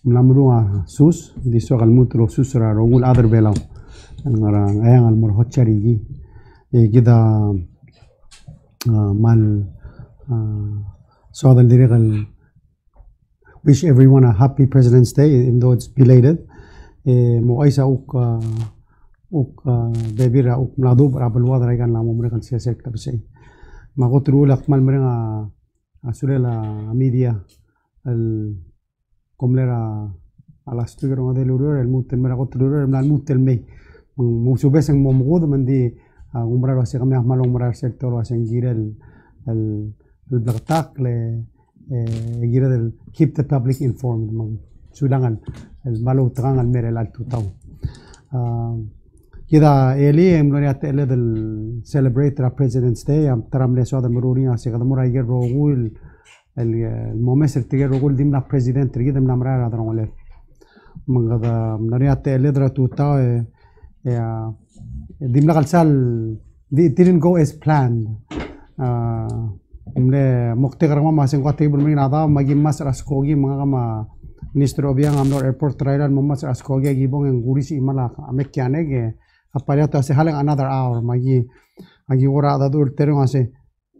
mlamru sus di so kalmutro susra rogul other belaw ngarang ayang almur hocharigi gida mal so the lyrical wish everyone a happy President's Day even though it's belated mo aisa uk bebira uk mladub rabal wadra kan la mumrekan siyaset kabsay magotru lakmal mrenga sulela media el komlera alas tugero de lurur el mutel mera gotrur el mutel me musubes en momgod mandi umrar wase kami ahmal umrar sector wase gira el blagtak le gira del keep the public informed sudangan el malu trangan al mere al tutau كذا إلي ملونيات إلي del celebrate the President's Day am ترى من السؤال مرورين عسى كذا مرة يجر رجول الممثل تجر رجول دي من president تجي ده من أمرار هذا رجول من كذا ملونيات إلي درا توتا دي من الغلسال didn't go as planned مله مختار ما سين قاتي برمين هذا ما جي مصر أسكوجي ما كما Minister Obiang amnor airport trailer mommas askoge gibong en gurisi imala amekyane apariato ase halang another hour magi ora da dur terung ase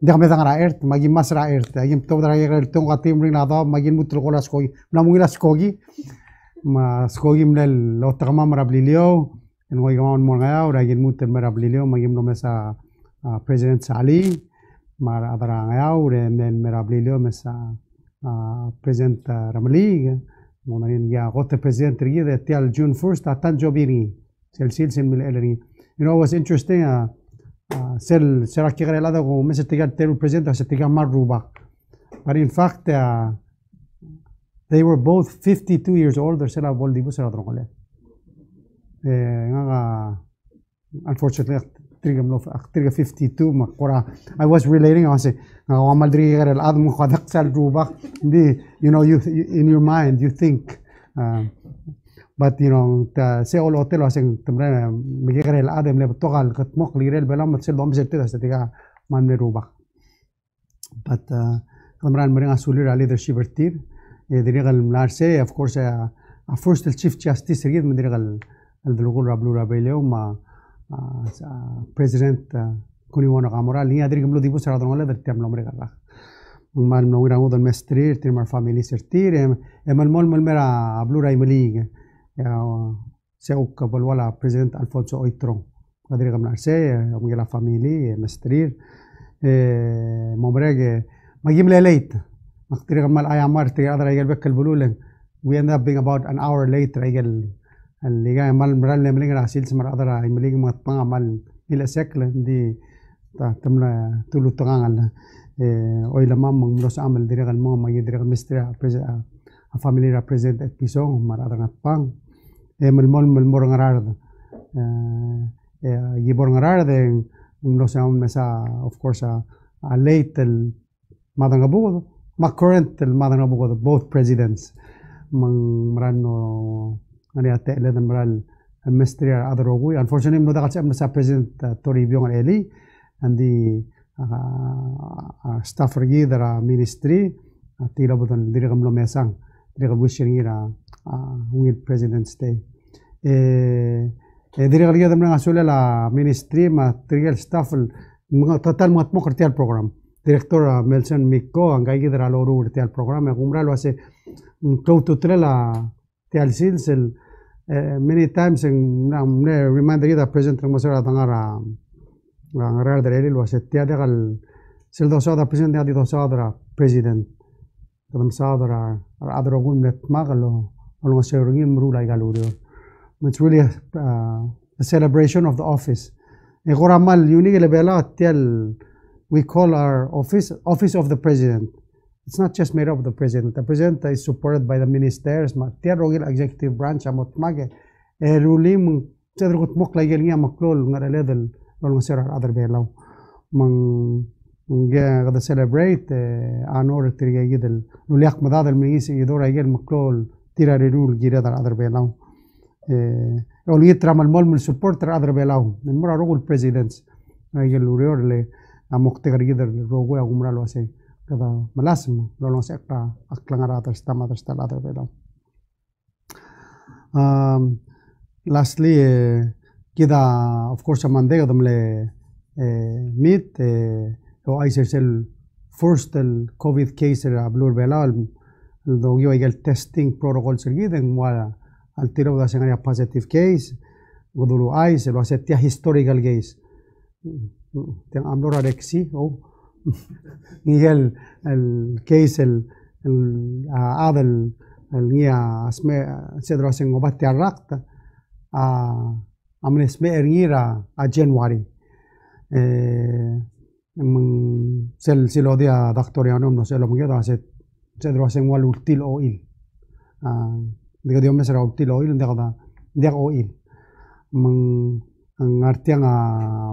dekme tangara ert magi masra ert agim to dra yegal tong atim ring nada magi mutul kola skogi namungira skogi ma skogi mlel lo tagma marablilio en goy gamon morgaya ora agim mutel marablilio magi no mesa President Sali mar adara ngaya ure men marablilio mesa President Ramali monarin ya gote President rigi de tial June 1st atan jobiri سلسلة من الإلري. You know what's interesting? سر كيغر هذا هو مثل تيجي تيرو بريزنت أو تيجي مروبا. But in fact, they were both 52 years old. They're still old. Dibu sera drogole. Unfortunately, تيجي 52 مقرا. I was relating. I was saying, عمل دري غير الأدم خدق سال روبا. دي you know you in your mind you think. But you know, se all hotel hacen temprano me llega el adem le toca el katmok lirel belam se lo amse tida se tiga man me ruba. But temprano me renga sulir ali leadership vertir diriga el mlarse of course a first el chief justice seguid me diriga el delugul rablu rabeleo ma president kuni wana kamora liya diriga mlo dibu sara donale del tem nombre garra. mal no ira udon mestrir tir mar family sertir mal mol mera ablu ra imelig سأوك بالولا بريزيدنت ألفونسو أويترون قدر قمنا سي مجلا فاميلي مسترير ممرج ما جيم ليت مقدر قمنا الأيامار تري هذا رجال بك البلولن we end up being about an hour late رجال اللي جاي مال مرال ملين راسيل سمر هذا راي ملين ما تبغى مال إلى سكل دي تملا تلو تغان أو إلى ما مملوس عمل دري قال ما يدري قال مسترير فاميلي represent بيسون مر هذا نتبان mel ngararda gibor ngararda no se mesa of course a late el madangabugo ma current el madangabugo both presidents marano ani ate le maral mestri adrogu unfortunately no dagat mesa president Toribio Eli and the staff regidra ministry atira botan dirigam lo mesang dirigam wishing ira with President's Day. Dirigal dia dengan asal la ministry material staff total mat mokerti al program. Director Melson Mikko angkai kita lalu urut al program. Kumra lu ase kau tutre la tial silsel many times yang reminder kita President Ramaswamy tangara ngarar dari lu ase tiada kal sel dosa ada President tiada dosa ada President. Dalam saudara ada rogun net magalo. It's really a celebration of the office. We call our office of the president. It's not just made up of the president. The president is supported by the ministers, executive branch. celebrate honor تريجيد نوليق مداد الميس يدور يجيل مكلول تيرا ريرول جيرا در أدر بيلاو أولي ترام المول من سبورتر أدر بيلاو من مرة روغل presidents يجيل لوريور لي مختار جيدر روغو يا عمره لواسي kada malasm lolong sekta aklangara atas tama atas talater beda. Lastly, kita of course amande kadamle meet o ISL first el COVID case era blur bela el dogio el testing protocol sergiden wa al tiro da sengania positive case godulu ISL lo asetia historical case tiang amlora rexi o Miguel el case el adel el nia sme cedro sengo batte arrakta amne sme eringira a January sel silodia doctorianum no selo mungkin ada cedro sengo wal ultil oil diga dio mesera ultil oil dia oil ang artiang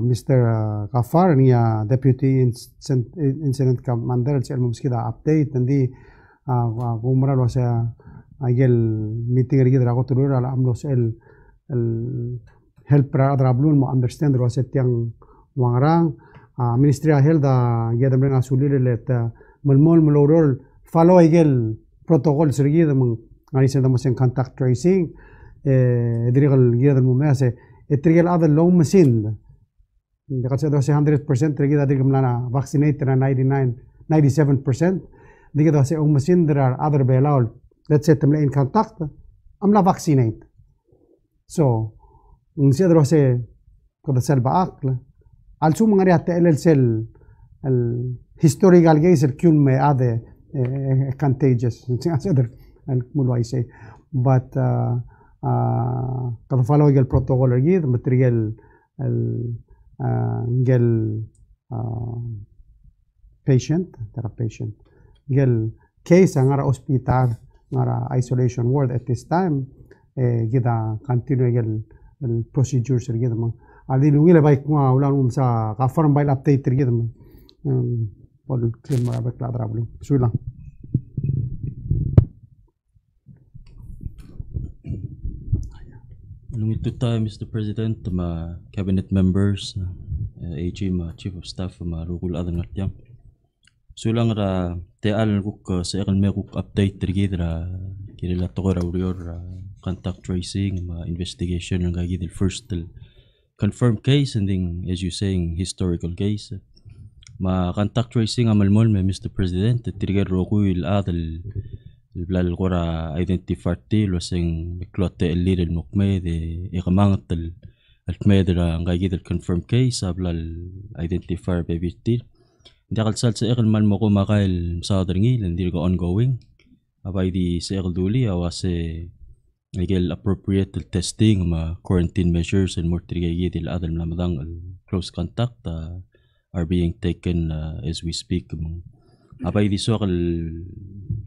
Mr. Kafar niya Deputy Incident Commander sel muskida update nanti kumara lo sa agel meeting ri drago turur ala amlos el help pra drablun mo understand ro setiang wangrang Ministry of Health yadam rena sulile let mulmol mulorol follow agel protocol sergi dam ngani se dam sen contact tracing dirigal yadam mo mase etrigel other low machine dekat se 100% trigi da digam lana vaccinated na 97% diga se machine there are other belaul let's say tamle in contact amla vaccinate so unsia dro se kada sel baakla al sum ngari atta el sel el historical case el kun me ade contagious el mulo I say but kada follow el protocol ergid material el patient gel case ngara hospital ngara isolation ward at this time kita continue el procedures gitu mang ali lungile baik ma ulang sa kafar bail update gitu mang pol claim mara baik ladra bulu suilang Nung ito tayo, Mr. President, ma cabinet members, AG, ma chief of staff, ma rukul adang natyang. Sulang ra teal kuk sa akan may kuk update tergid ra kirila to ra urior contact tracing ma investigation ng gagid el first confirmed case and then as you saying historical case ma contact tracing amalmol me Mr. President tergid roku il adal البلاد القرى identified تيل وسين كلوت الليل المقمد إقامة الكماد الغايد الconfirm case قبل identifier بيبيتيل داخل سال سيقل مال مقو مقايل مصادرني لنديرغو ongoing أباي دي سيقل دولي أو سي يجيل appropriate testing ما quarantine measures المرتريجيد الأدل من رمضان close contact are being taken as we speak أباي دي سوق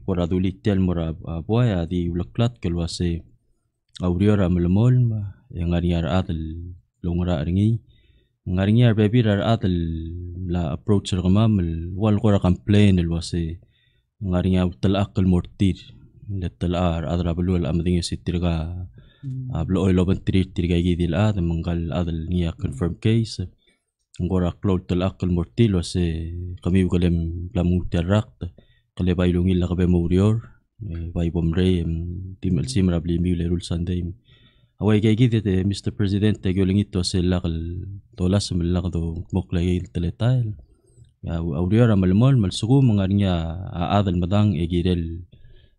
ورا دولي تيل مرا بوايا دي ولكلات كل واسي أوريورا ملمول ينغاريار آدل لونغرا أرنجي نغاريار بيبير آدل لا approach الغمام والغورا complain الواسي نغاريار تلقى المرتير للتلقى آدل أبلو الأمدين ستيرغا أبلو أويلو بنترير تيرغا يجي الآدل منغال آدل نيا confirm case ngora cloud telak el mortil wase kami ugalem plamu terrakt kale bailungi la kabe murior bai bomre tim el simra bli mi lerul sunday away gay gide Mr. President gyolingi to se la tolas mel la do mokla yil teletail awrior amal mol mal sugu mangarnya adal madang egirel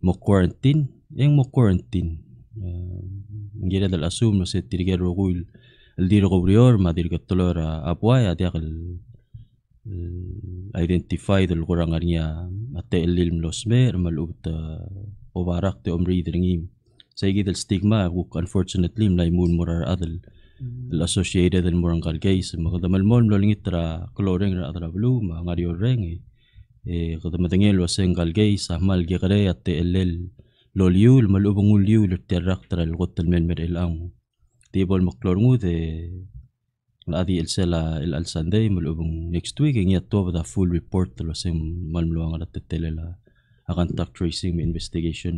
mo quarantine mo quarantine ngire dal asum no se tirger rogul el dir gobrior ma dir gatolor apoya diak identify del gorangarnya ate elim losmer malut ovarak te omri dringim saygi del stigma wuk unfortunately mlay mun morar adel el associated el morangal case magdamal mol lolingitra coloring ra adra blue ma ngario reng qadamadangel wasengal case ahmal gigre ate elel loliul malubungul liul terrak tra el gotel men mer el am tibol maklorngu de adi el sela el sunday malubung next week ngia to the full report lo sem malmluang at telela contact tracing investigation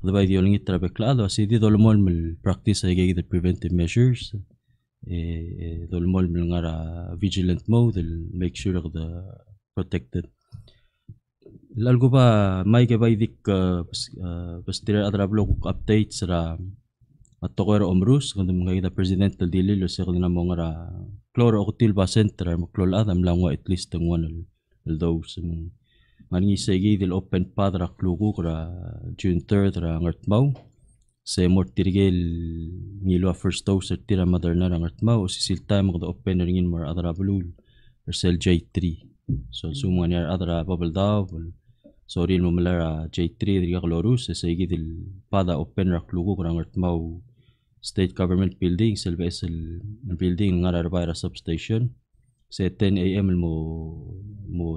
the by the only trabeklado si di dolmol mel practice ay the preventive measures dolmol mel ngara vigilant mode make sure of the protected Lalgo ba may ke dik pas tira adrablo kuk updates ra atokero omrus kung mga president tal dili lo sa kanila mo nga kloro o til ba center mo klol adam lang wa at least ang one those mani segi del open padra klugu ra June 3rd ra ngartmaw se mortirgel ngilo first dose tira mother na ngartmaw sisil time mo open ringin more adrablo or sel J3 so sumo niya adra bubble daw so rin mo malara J3 diga klorus se segi del pada open ra klugu ra ngartmaw State Government Building, Silvestre Building, nga ra substation. Sa 10 a.m. mo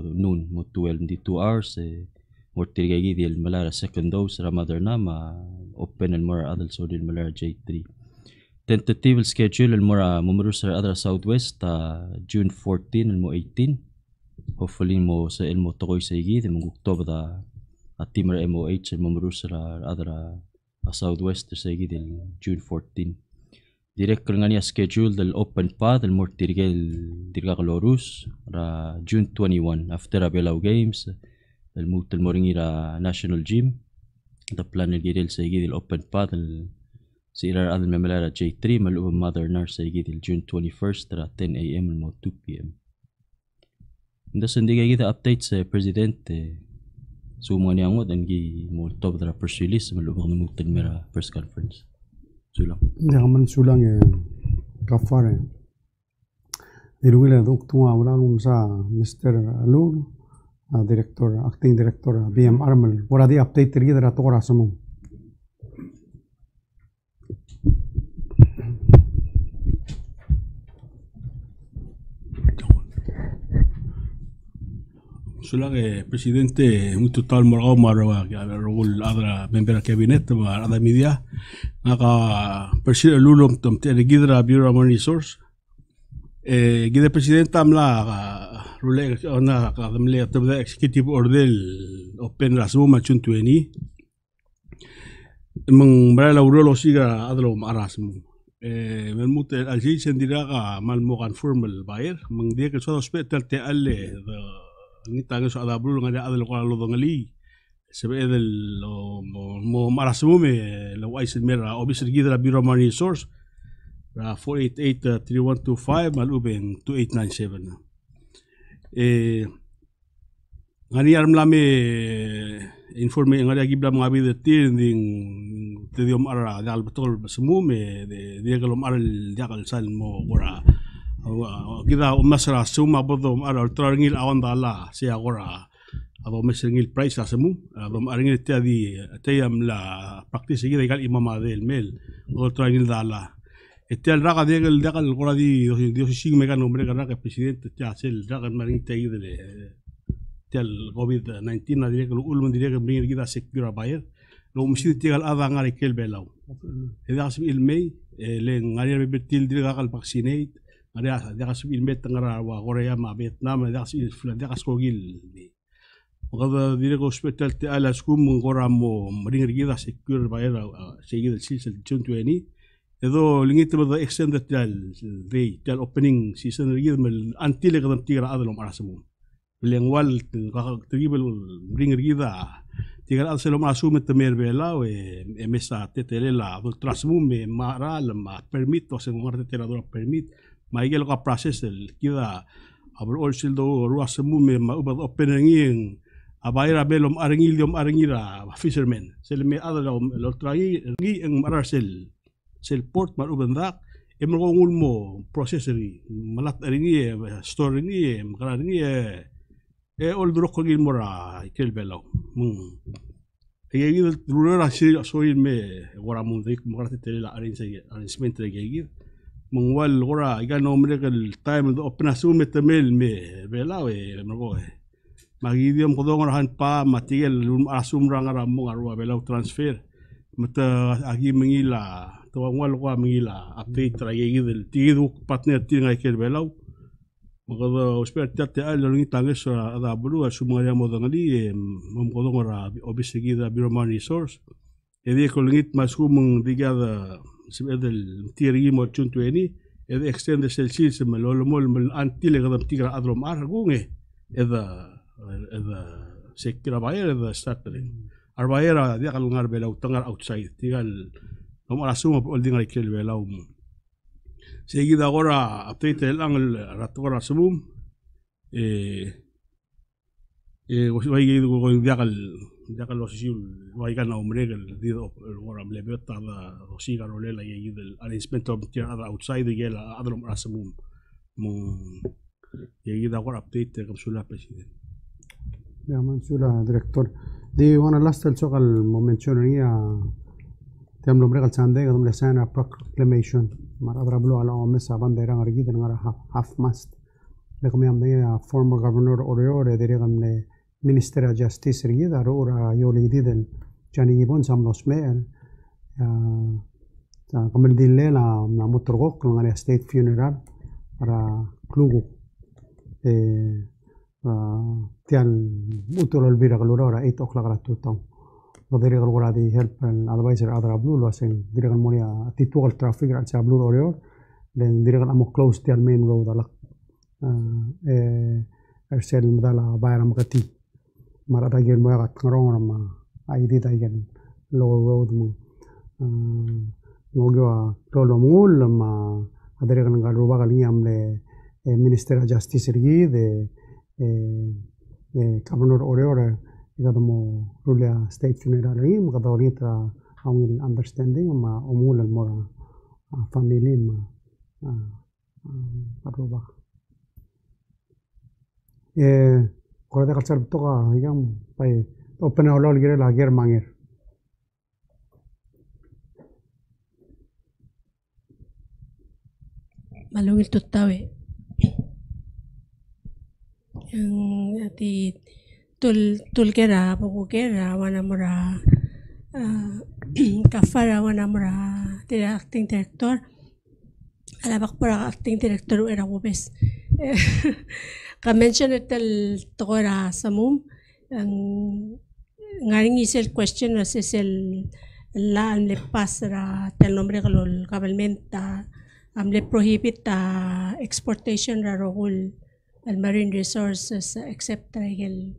noon, mo 12, di 2 hours. Mo tirigay di malara second dose, Ramadan na, open and more adults so din malara J3. Tentative schedule, and more mumarus sa other Southwest, June 14 and mo 18. Hopefully mo sa mo tokoy sa igid, mo October at timar MOH, and mumarus sa other Southwest sa igid June 14. Direct nga niya schedule del open pa del more dirga kalorus ra June 21 after Palau Games del mutel moringi ra National Gym the plan gidel sa igid del open pa del si irar adel memelara J3 malu mother nar sa igid del June 21st ra 10 a.m. mo 2 p.m. Ndas hindi kita update sa presidente sumo niya ngot ang mo top dra press release malubang namutan mera press conference. Sulang. Hindi man sulang kafar dirugila doktunga wala nung sa Mr. Alur director acting director BM Armal wala di update ri dra to rasamo. Sulang presidente un total morao marawa role adra member cabinet ada media ngaka president lulom tom te gidra bureau of resource gida president amla rule ona ka damle to the executive order open rasmo machun 20 mang brala urolo siga adlo marasmo melmut alji sendira ka malmo confirmal buyer mang dia ke so hospital te alle ni tango so ada bulu ngada ada lo lo ngali sebe del mo marasmo me lo wais mera obviously gidra bureau of resource ra 488-3125 malubeng 2897 ngani arm lame informe ngari agi blam ngabi de tinding tidiom ara dal betul semua me dia kalau aral jakal sal mo ora kita masra suma bodom ara ultrangil awan dala si agora ado mesengil price asemu ado aringil tiadi tayam la practice gida gal imama del mel ultrangil dala etial raga degal degal gora di dios sig mega nombre kana que presidente tia sel raga maring tagi de tel covid 19 na dire que ulum dire que bringir gida secure buyer lo musid tigal ada ngari kel belau eda asib ilmei le ngari betil dire gal vaccinate ada kasih ilmu tengara wa Korea ma Vietnam ada kasih kogil Magada dire ko hospital te ala skum ngora mo ring rigida secure bayar seguir el season 2020 edo lingit ba extended tal opening season rigid mel until kadam tigra adalo marasmo lengwal tribal ring rigida tigra adalo marasmo temer bela e mesa tetele la do trasmo me mara ma permit o se ngorte terador permit Maigel ka process el kida abro all sildo ruasemu me ubad opening abayra belom aringira fishermen selme adala lo trai gi ang marasel sel port mar ubandak emro ngulmo processory malat aringi store ni makara ni all dro ko gil mora kel belo gi rura soil me wara mun dik marate tele arrangement gi mengwal ora ikan nomor el time do openasun metemel me bela mergo magi diam kodong rahan pa material asum rangara mong arwa bela transfer mata agi mengila to wal ko mengila update ragi del tidu partner tinga kel bela magado hospital te al ngi tanges ada bulu asum ya modangali mom kodong ra obisigi da bureau resource e ko ngit masum digada sebedel tiri mo 2020 ed extend el sis me lo mol anti le gadam tigra adro mar gunge eda sekira bayar da start rin arbayera dia kalau ngar belau tengar outside tinggal nomor asuma holding ngar kel belau seguida agora update el ang ratora sumum vai gi go dia kalau siul vai kan omre el dia agora le beta da siga rolela gi del arrangement of the other outside gel other asumum seguida agora update kam sula president ya mansula director di wana lastal sokal momentionia tiam lomre kal chande gadum lesana proclamation mara drablo ala omesa bandera ngargi den ngara half mast lekom yam de former governor Oriore de gamne minister of justice ri da ora yoli diden jani ibon samlos mel kamel dille na motorgok ngane state funeral para klugu tian utol albira kalora 8 o'clock la tutong bodere kalora di help and advisor adra blue lo sen dire monia titual traffic at sa blue oreo then dire amo close tian main road ala ersel madala bayram kati marata gen moya kat ngrong ma id ta gen low road mo ngogwa tolo mul ma adere kan garuba kali amle minister of justice ri de governor Oriore igamo rulia state funeral ri makadorita ang understanding ma umulan mo family ma paruba korada kalsar toka igam pai open olol gire lager mangir malungil tutawe yang ati tul kera poku kera wana mura kafara wana mura tira acting director alabak para acting director era wobes ka mention itel tokora samum ang ngaring isel question na sel la amle pasra tel nombre kalol kabalmenta amle prohibit exportation ra rogul el marine resources except el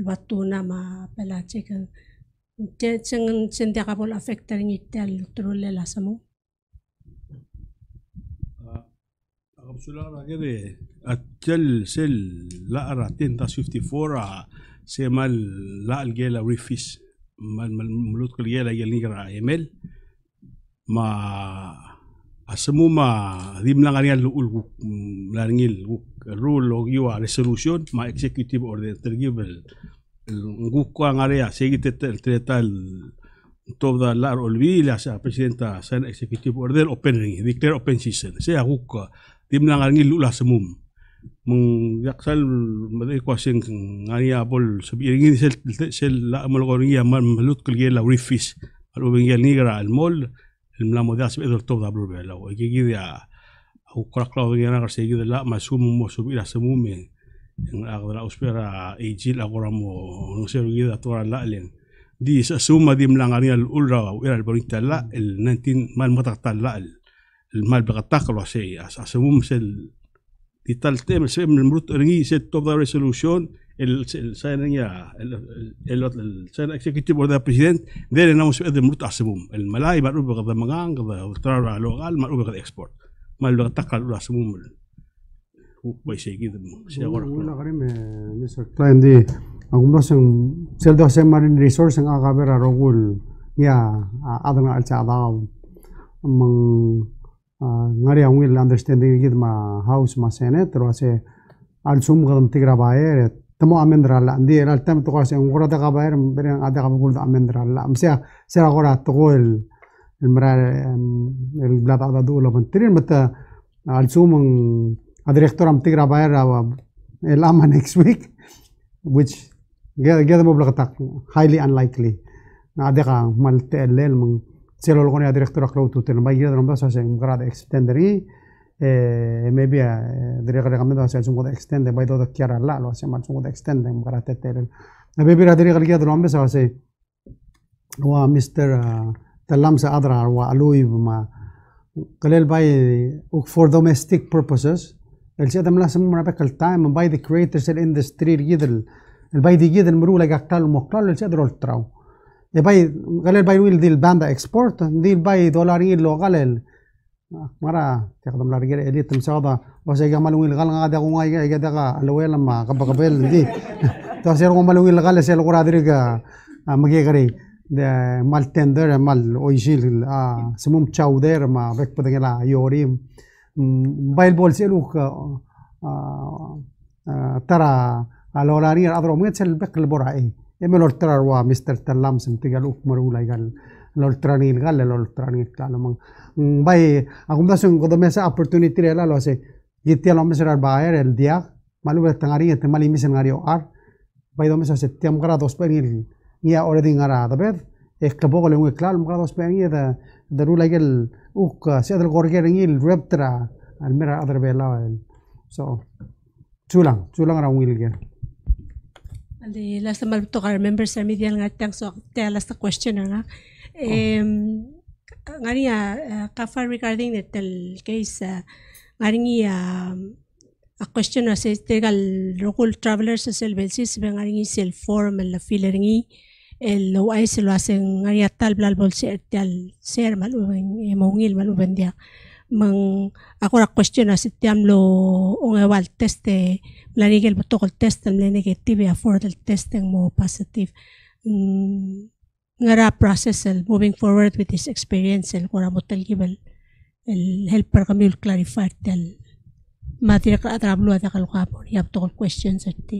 batuna ma pelache kan sendia kapol affectar ngitel trulle la samu kapsula lagi de atel sel la ara 10-54 semal la algela refis mal mulut kelgela yelngra emel ma asemu ma dimlang arial ul langil rule o giwa resolution ma executive order tergibel nguk ko ngarea seguite tretal toda la olvila sa presidenta san executive order open declare open season saya nguk dimlang angil ula semum meng yaksal madai kwasing ngaria bol sabiringi sel la malgoringia malut kelgela refis al ubengel nigra al mol la modas bedor toda blue la o que guía o cracklo de ganar seguida la masumo mo subir a semume en agora espera ejil agora mo no se guía toda la len di suma dim langani al ulra era el bonita la el 19 mal mata la el mal bagatak lo se asumum sel dital tema se el brut ringi se toda resolution el signing el sign executive order president there namos de mut asumum el malai baru bagada magang bagada tra local baru bagada export mal takal lu asumum bai se gitu se agora una garime Mr. Klein di ang masang sel do se marine resource ang agabera rogul ya adang alcha daw mang ngari ang will understanding gid ma house ma senate ro se al sum gadam tigra baer tamo amendra la ndi el tem to kasi ngora da baer bereng ada ka gul amendra la msia se agora to el mra el blada da do lo mentrin mata al sum a director am tigra baer el ama next week which get mo blakatak highly unlikely na ada ka malte el mong selo lo con director aklo tu tel mai gida nomba sa se grade extenderi maybe dire recommendo sa sungo da extend by do chiara la lo se ma sungo da extend ngara tetel na maybe dire gida nomba sa se wa Mr. Talam sa adra wa alui ma kalel by for domestic purposes el se damla sam ma pakal time by the creators in industry gidel الباي دي جيد المرولة قاقتال ومقلال السيد رول تراو الباي قال الباي ويل دي الباندا اكسبورت دي الباي دولارين لو قال مرة تقدم لا رجال إلي تمساودا وسيجا مالوين غال غادا غواي غادا لويل لما قبل دي تاسير مالوين غال سيل غرا دريغا ماغي غري de mal tender mal oisil semum chauder ma vek padagela yorim bail bol seluk tara alorari adro metsel bek alborai emelor tara wa Mr. Talam sentigaluk marulay gal lol tranil gal lol tranil kalamang bay akum da sung godomesa opportunity rela lo se yitialo mesrar baer el dia malu tangari et mali misen ngario ar bay do mesa setiam grados penil ya already ngara da bed escapó le un claro grados penil da rula gel uk se del gorger ngil reptra al mera other bela so chulang ra will ge the last time to our members media ngatang so the last question nga ngani kafa regarding the case ngani a question as tegal local travelers sel belsis ngani sel form la fileringi el lo ay se lo hacen ngani tal blal bolse tal ser malu mongil malu bendia mang ako ra question as tiam lo ungewal test lanigel botokol test le negative for the testing mo positive ngara process moving forward with this experience el kora motel gibel el helper kami clarify tel matira ka atrablo ada kalukapon yap tokol questions ati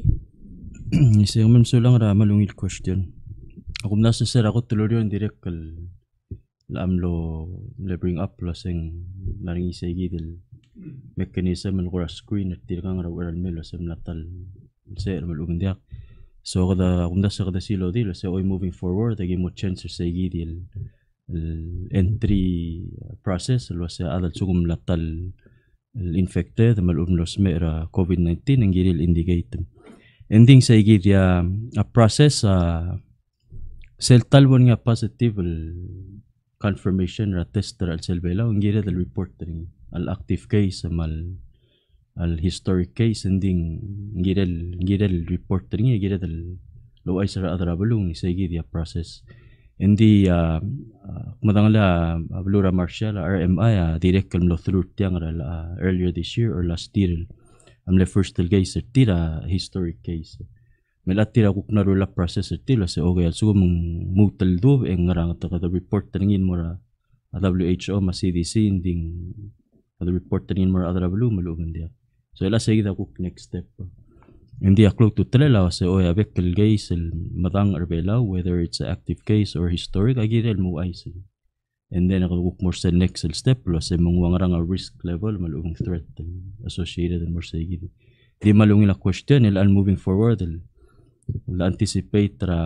isi man sulang ra malungil question akum nasa sir ako tulurion direct kal lamlo le bring up lasing laring isegi del mechanism el kora screen at tirang ra ural melo sem natal ser malungin dia so kada akum nasa kada silo dil so oy moving forward agi mo chance isegi del entry process lo sa adal sugum natal infected malum los mera COVID-19 ang giril indicate ending sa dia a process sel talbon nga positive confirmation ra tester al selbela ang giril al report al active case al historic case ending giril report nga giril al lo ay sa adra balung ni sa dia process hindi madangala Blura Marshall RMI direct kalmlo through tiang earlier this year or last year amle first case tira historic case melat tira kuknaro la process tila se okay so mutal do en ngarang ta report tingin mo ra WHO ma CDC inding the report tingin mo ra adra malugan dia so ila sige da kuk next step hindi aklog to tlela se oy avec el case el madang arbela whether it's an active case or historic agirel mo aisil and then ako more sa next step lo se mongwangarang risk level malung threat associated and more sige di malungin la question el moving forward la anticipate ra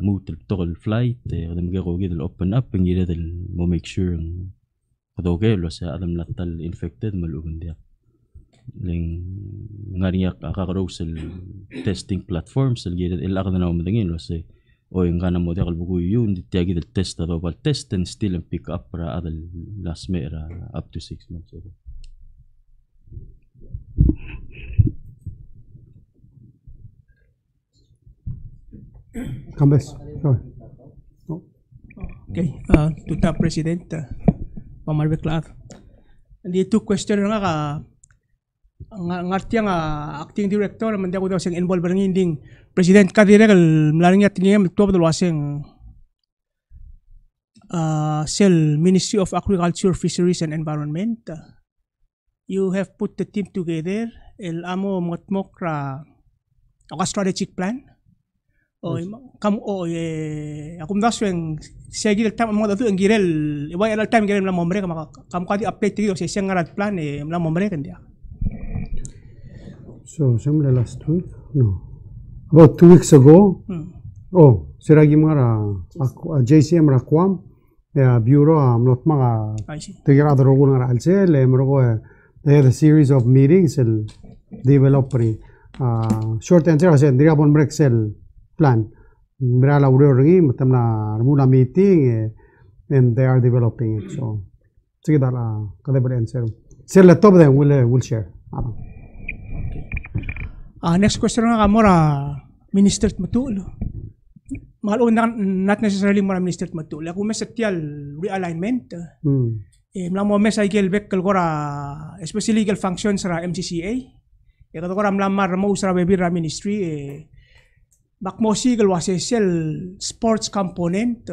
mutel togol flight kada magego gid open up ngire del mo make sure kadoge lo sa adam latal infected malung dia ling ngariyak akakarosel testing platforms el akada na umdangin lo se o ngana mo de kalbugo yun tiagi del test adobal test and still and pick up ra adal last mera up to 6 months ago Kambes okay to the president pamarbeklat di two question nga ngartiang acting director man daw sing involved ng inding president kadire kal mlaring at ngem to dal wasing cell Ministry of Agriculture, Fisheries and Environment you have put the team together el amo motmok ra a strategic plan o kam o akum dasweng segi del tam mo datu ngirel iway al time ngirel la mombre kam kadi update tiyo sa siyang ngarat plan la mombre kandia. So, similar last week? No. About 2 weeks ago, siragi mara JCM rakwam, bureau not mga tigira adrogo nga alse le mrogo they had a series of meetings el developing short answer as dira bon break cell plan. Mira la uro ringi matam na mula meeting and they are developing it. So, sige dala kada ba answer. Sir la top them will share. Next question nga kamora Minister Matul. Malo not necessarily mara Minister Matul. Ako mes setial realignment. Mlamo mes ay gelbek kalgora especially legal functions ra MCCA. Kato ko ramlamar mo sa bebira ministry bakmosi galwase sel sports component.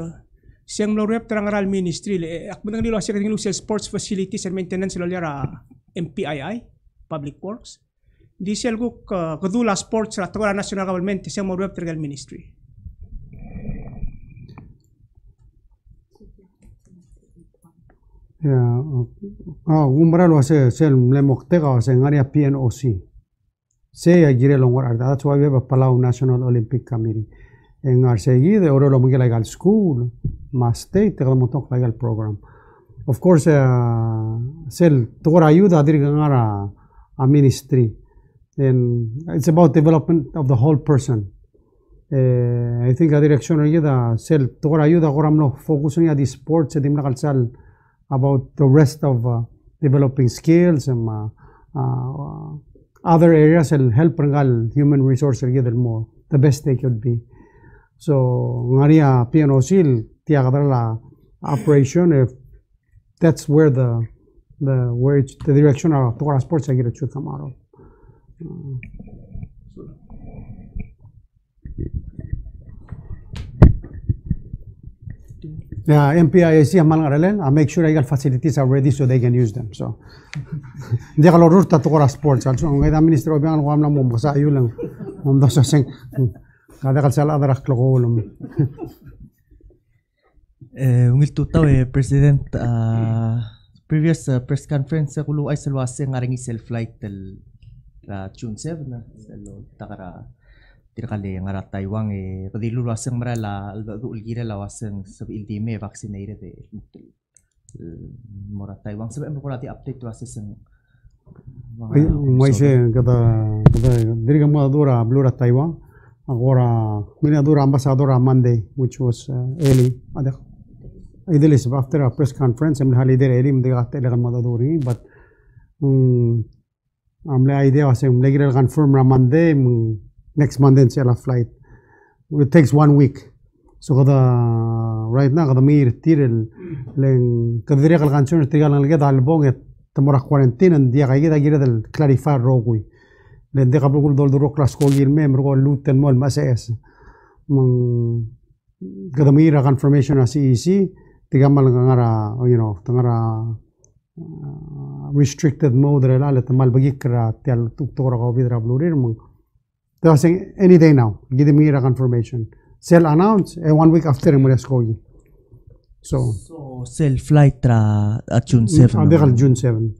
Siyang lorep trangaral ministry akbang nilo siya kanilo sel sports facilities and maintenance lolyara MPII Public Works. Di sel ko kadula sports ra tawara national government siyang lorep trangaral ministry. Yeah, umbral wase sel lemoktega wase ngaria PNOC. Say agire longor that's why we have a Palau National Olympic Committee. En arsegi de oro lo miguel legal school, ma state the motok legal program. Of course, sel tora ayuda dir ngara a ministry. And it's about development of the whole person. I think a direction ayuda sel tora ayuda goram no focus on the sports edim na kalsal about the rest of developing skills and other areas and help rangal human resource together more the best they could be. So ngaria PNOC tiagadala operation if that's where the direction of Tora Sports Agir should come out of. Yeah, MPIC amal ngaralen. I make sure all facilities are ready so they can use them. So, hindi ka lorur Tora Sports. Also, ang ngayon ministro obiang ang na mo basa ayo lang. Ang dosa sing kada kalsal adara klokolom. Ungil tutaw President previous press conference sa kulo ay salwase ngaring self-flight tel June 7 na salo takara tirakali ngara Taiwan padilu wasang marala ulgira lawasang sa iltime vaccinated mora Taiwan sabi mo kurati update wasang may se kada diri ka mo adura blura Taiwan agora mina adura ambassador Monday which was early ideally after a press conference I'm holiday early mde gatte lagan mo aduri but amle idea wasang legal confirm Monday next Monday in a flight. It takes 1 week. So kada right now kada may tiril leng kada diri kal concern tigal lang gada albong et tamora quarantine and dia kay gida gira del clarify rogui. Len de kapul dol duro class ko gil mem ro luten mol masas. Mang kada may confirmation as CEC tigamal ngara tangara restricted mode rela let mal bagikra tel tuktora ko vidra blurir mang they are saying any day now. Give me a confirmation. Sell announce 1 week after Mureskogi. So self-flight at June 7. June 7.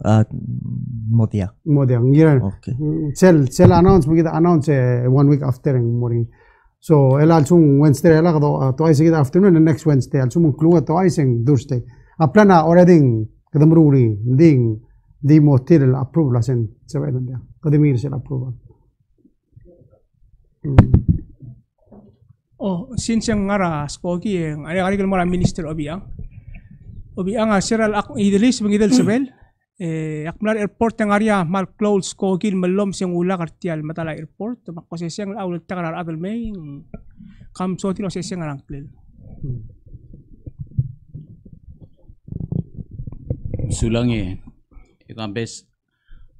Modia. Okay. Sell announce. We get announce 1 week after morning. So el also Wednesday ela twice in the afternoon and next Wednesday also clue twice in Thursday. A plan already kadamruri ding di motel approval sen seven dia. Kadamir sel approval. Since yung ngara skogi ang ari mo minister obiang asiral ak idilis mangidal sabel akmar airport ng area mal close skogi malom siyang ula kartial matala airport makose siyang awul takarar adal may kam so tino siyang arangklel sulang ikambes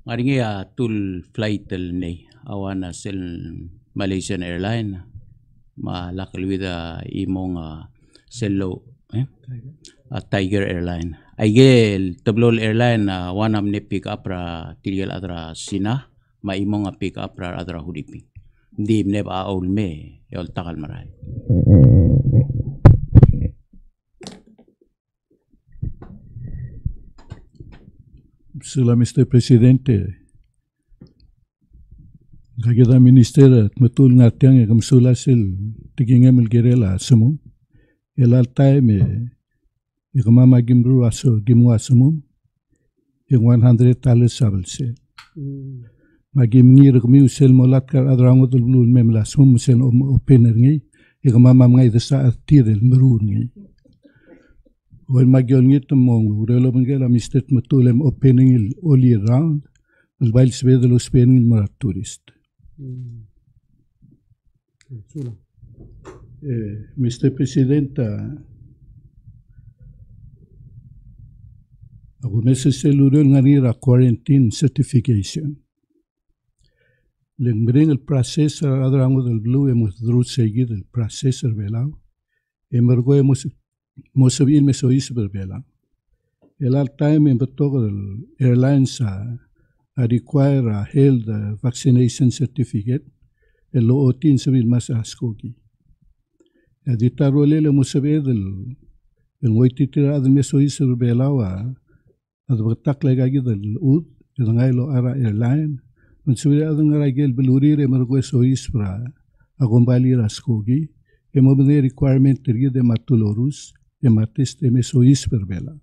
ngaringi tul flight tel nei awana sel Malaysian Airline malakalwida imong sello Tiger Airline aigel tablol airline wanam ne pick up ra tigal adra sina maimong pick up ra adra hudipi dim ne ba aul me yol takal maray Sula Mr. Presidente Kagida minister matul ngatiang kamsula sil tigingem gerela sumu elal time ikamama gimru aso gimu asumu yung $100 sabalse magim ngir kami usel molat kar adrango tulul memla sumu musen opener ngi ikamama ngai desa atirel merur ngi wal magyon ngit mong relo mangela Mr. matulem opening all year round al bail svedelo spending mar tourist Sula. Mr. President, ako mesa selurel nga nira quarantine certification. Leng mering el process adrango del blue hemos drut seguir el processor velao. Emergo hemos sabido me soy super velao. El all time en betogo el airlines require a health vaccination certificate. El lo otin sabido mas askogi. Editaro lele mo sabido el waititira del me soy super velao ad bertak lagi del ud el ngailo ara airline. Mensuria adang ragel belurire mergo sois pra agombali raskogi emo bene requirement tergi de matulorus e matest eme sois per bela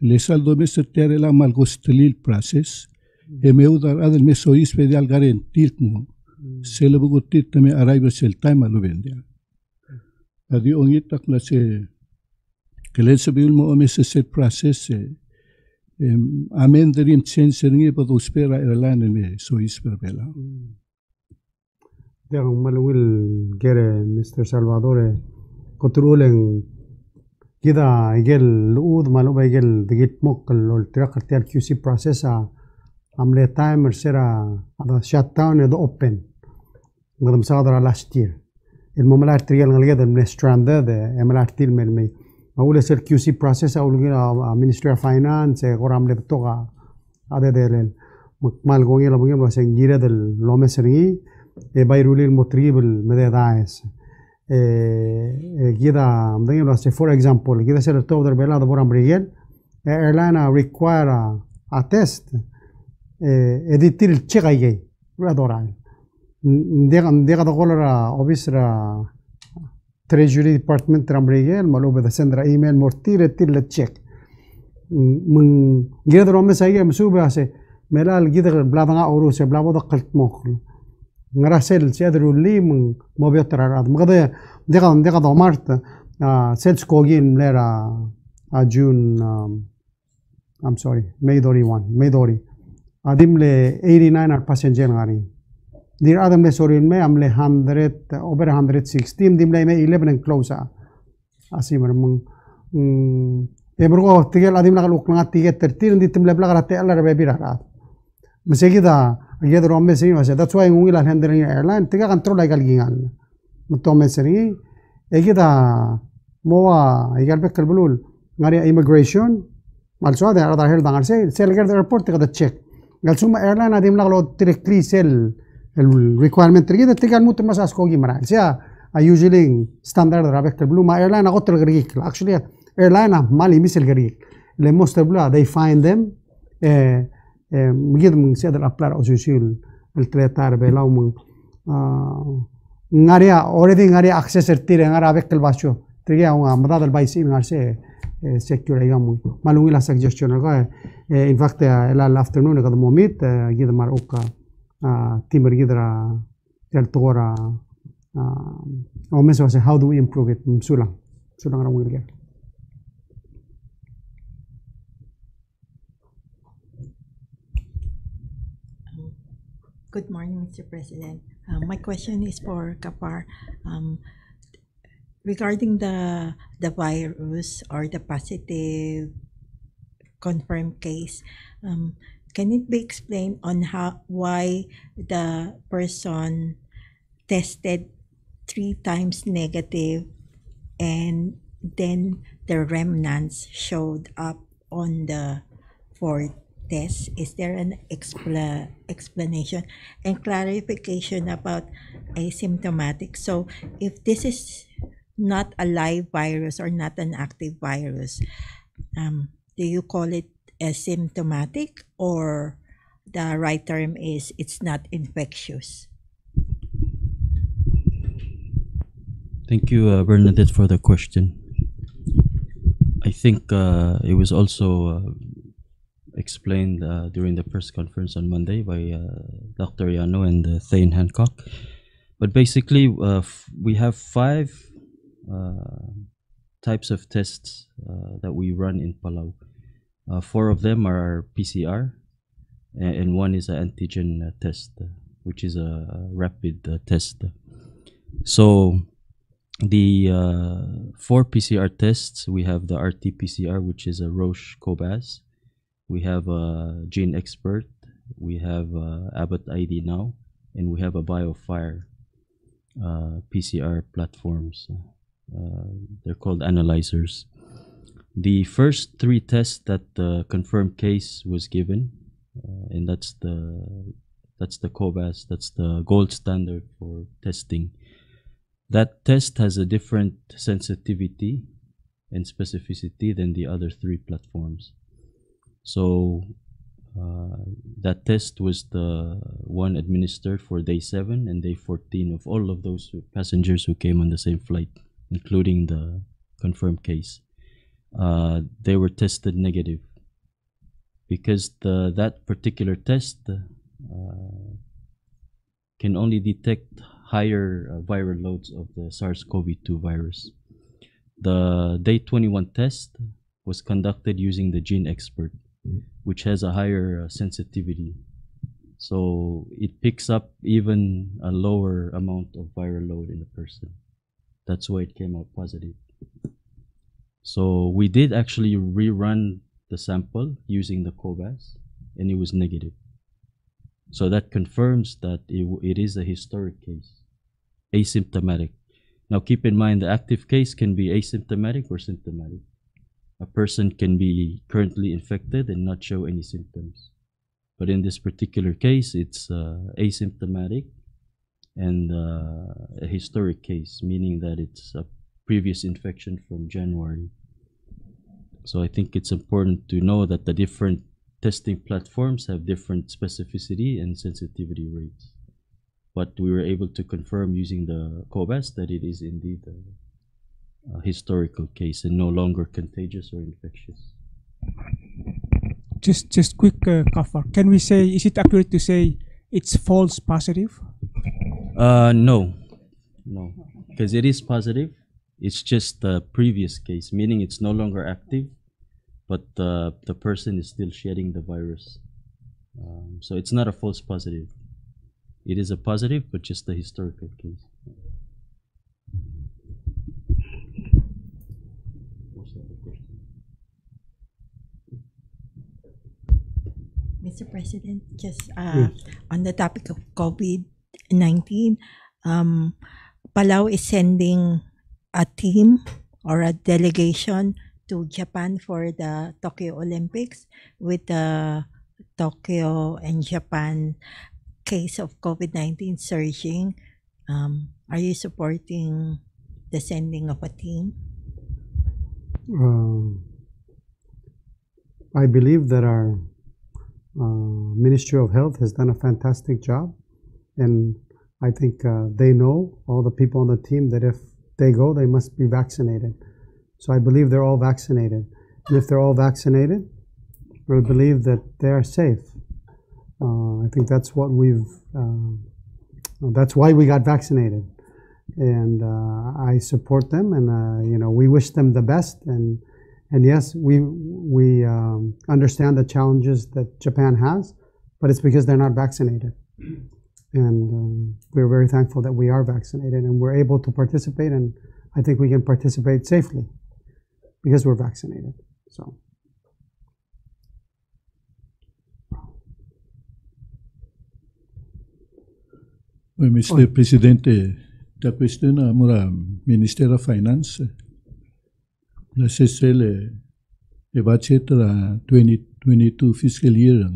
le saldo me setere la malgostelil process e me udar adel me sois pe de garantir mo se le bugutit me arrival sel time alu vendia adi ongitak la se kelen sabil mo me se set process amen derim sensing pa do spera airline me sois per bela. Yang malungil gere Mr. Salvador controlen kida igel ud maluba igel digit mok lol tirakal QC process amle timer sera ada shutdown edo open ngadam sadara last year el momalar trial ngalga de stranded emelar til melme أول سر QC process أول كنا Ministry of Finance قرام لبتوعا هذا ده مال قوي لا بقول بس إنجيل ده اللومسري بايرولي المطريب المدى داعس كده مدين بس for example كده سر التوب ده بيلا ده برام ريال airline require a test editir el chegaye radorال ديغا ده قولرا أوبسرا Treasury Department Rambrigel, maluba da sendra email mortire til check. من جيد رومي سايق مسوبة سي ملال جيد بلادنا أوروسي بلابو دقلت موخل نراسل سيادرو لي من موبيوتر راد مغدا ديغا دومارت سيلز كوغين ليرا جون I'm sorry ميدوري 1 أديم ل 89 passenger غاري دير آدم ل سورين مي أم ل 100 over 116 ديم ل 11 close أسيمر من يبرغو تيجي أديم لغا لوكلنا تيجي 13 دي تملا بلغا تيجي ربي بيرات مسيجي دا جيد رومي سي واسه that's why نقول الهندرين ايرلاين تيجي كنترول ايجال جيان متومي سري ايجي دا موا ايجال بكل بلول غاري immigration مالسوا ده هذا هيل دانغار سيل غير ايربورت تيجي تشيك قال سوما ايرلاين اديم لغا لو تريكلي سيل الريكويرمنت تيجي تيجي الموت مساس كوغي مرا سيا usually standard رابك بلو ما ايرلاين اغوت الغريك actually airline مالي مثل غريك اللي most بلا they find them مجد من سيد الأبلار أسوسيل التلاتار بلاو من ناريا already ناريا access التير ناريا بكل باشو تيجي هو مداد البايسين نار سه secure أيام مالوني لا suggestion رجع in fact ال afternoon كده موميت جد ماروكا تيمر جدرا تلتورا أو مثلا how do we improve it سولا رامويل جا Good morning, Mr. President. My question is for Kapar. Regarding the virus or the positive confirmed case, can it be explained on why the person tested 3 times negative and then the remnants showed up on the 4th test? Is there an explanation and clarification about asymptomatic? So if this is not a live virus or not an active virus, do you call it asymptomatic, or the right term is it's not infectious? Thank you, Bernadette, for the question. I think it was also explained during the press conference on Monday by Dr. Yano and Thane Hancock. But basically, we have 5 types of tests that we run in Palau. 4 of them are PCR, and 1 is an antigen test, which is a rapid test. So the 4 PCR tests, we have the RT-PCR, which is a Roche Cobas. We have a Gene Expert. We have Abbott ID Now, and we have a BioFire PCR platforms. They're called analyzers. The first 3 tests that the confirmed case was given, and that's the Cobas, that's the gold standard for testing. That test has a different sensitivity and specificity than the other 3 platforms. So that test was the one administered for day 7 and day 14 of all of those passengers who came on the same flight, including the confirmed case. They were tested negative because that particular test can only detect higher viral loads of the SARS-CoV-2 virus. The day 21 test was conducted using the Gene Expert, which has a higher sensitivity. So it picks up even a lower amount of viral load in a person. That's why it came out positive. So we did actually rerun the sample using the Cobas, and it was negative. So that confirms that it is a historic case, asymptomatic. Now keep in mind, the active case can be asymptomatic or symptomatic. A person can be currently infected and not show any symptoms. But in this particular case, it's asymptomatic and a historic case, meaning that it's a previous infection from January. So I think it's important to know that the different testing platforms have different specificity and sensitivity rates. But we were able to confirm using the Cobas that it is indeed a historical case and no longer contagious or infectious. Just quick cover. Can we say, is it accurate to say it's false positive? No, because it is positive. It's just the previous case, meaning it's no longer active, but the person is still shedding the virus. So it's not a false positive. It is a positive, but just a historical case. Mr. President, just on the topic of COVID-19, Palau is sending a team or a delegation to Japan for the Tokyo Olympics with the Tokyo and Japan case of COVID-19 surging. Are you supporting the sending of a team? I believe that our Ministry of Health has done a fantastic job, and I think they know, all the people on the team, that if they go, they must be vaccinated. So I believe they're all vaccinated. And if they're all vaccinated, I believe that they are safe. I think that's what that's why we got vaccinated. And I support them, and we wish them the best. And yes, we understand the challenges that Japan has, but it's because they're not vaccinated. And we're very thankful that we are vaccinated and we're able to participate, and I think we can participate safely because we're vaccinated. So. Mr. Presidente, la question mura Minister of Finance. La CCL budget la 2022 fiscal year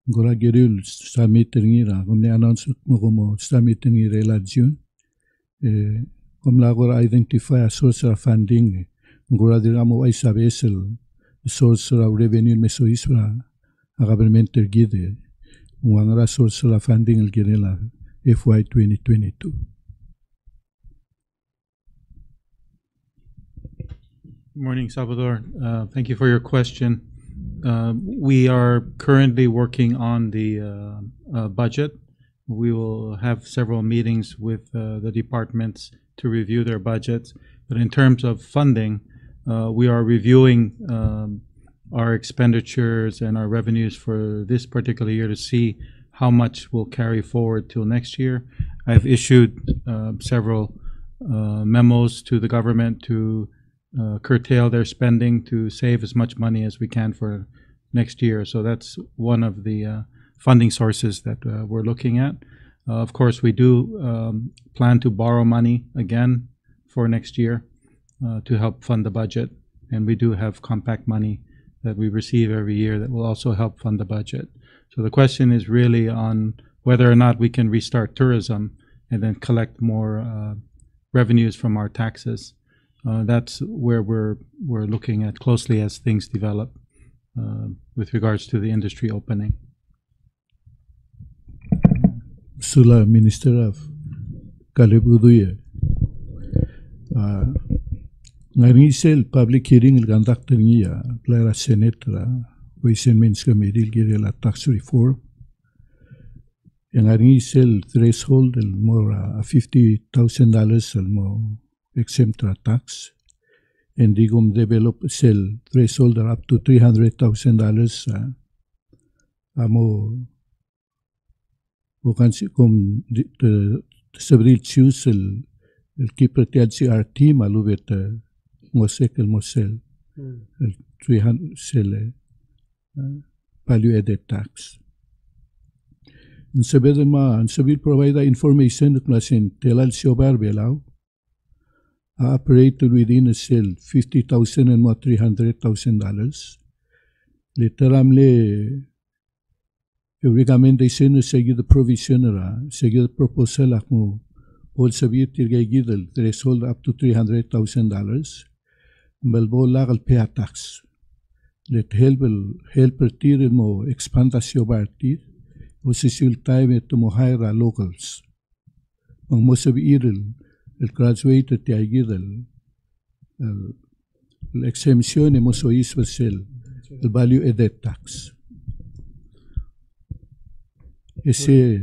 gora gerul summit ngira gomne announce mo como summit ngira la June kom la gora identify a source of funding gora digamos ai sabes el source of revenue meso isra a government gide una source of funding el gire la FY 2022. Morning, Salvador. Thank you for your question. We are currently working on the budget. We will have several meetings with the departments to review their budgets. But in terms of funding, we are reviewing our expenditures and our revenues for this particular year to see how much will carry forward till next year. I've issued several memos to the government to curtail their spending to save as much money as we can for next year. So that's one of the funding sources that we're looking at. Of course, we do plan to borrow money again for next year to help fund the budget. And we do have compact money that we receive every year that will also help fund the budget. So the question is really on whether or not we can restart tourism and then collect more revenues from our taxes. That's where we're looking at closely as things develop with regards to the industry opening. Sula Minister of Kalibuduye. Ngarisel public hearing il conductor niya plara senator Ways and Means Committee girela tax reform. Yang ngarisel threshold el more $50,000 el more exempt tax. And digom develop sell threshold up to $300,000 amo bukan si kum sebril choose el kipratiad CRT malu vet mosek el mosel el 300 sell value added tax. En sabil provide information klasin telal siobar belau operate within a cell $50,000 and more $300,000. Literally, recommendation is seguir the provision seguir the proposal akmo all sabir tirgay the threshold up to $300,000. Balbo lagal pay tax. Let help tir mo expandasyo bartir. Usisil time to mo hire locals. Ang mo sabir el graduate te ayuda la exempción hemos oído el value added tax. Ese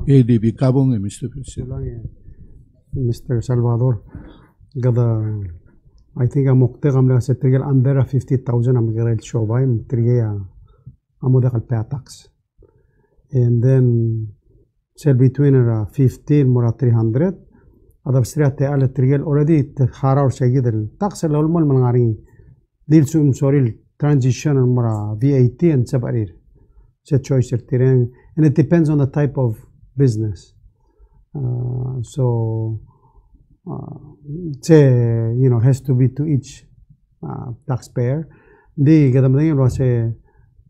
ADB cabong Mr. President. Mr. Salvador, gada I think amokte gamla se trigel under 50,000 amgerel shobay trigel amodakal pay tax. And then sell between 15 more 300. هذا بسرعة على التريال already تخارور سيد التاكس الأول من غاري ديل سوم سوري transition المرا VAT and سبارير set choice الترين and it depends on the type of business so say has to be to each taxpayer دي قدام دي لو سي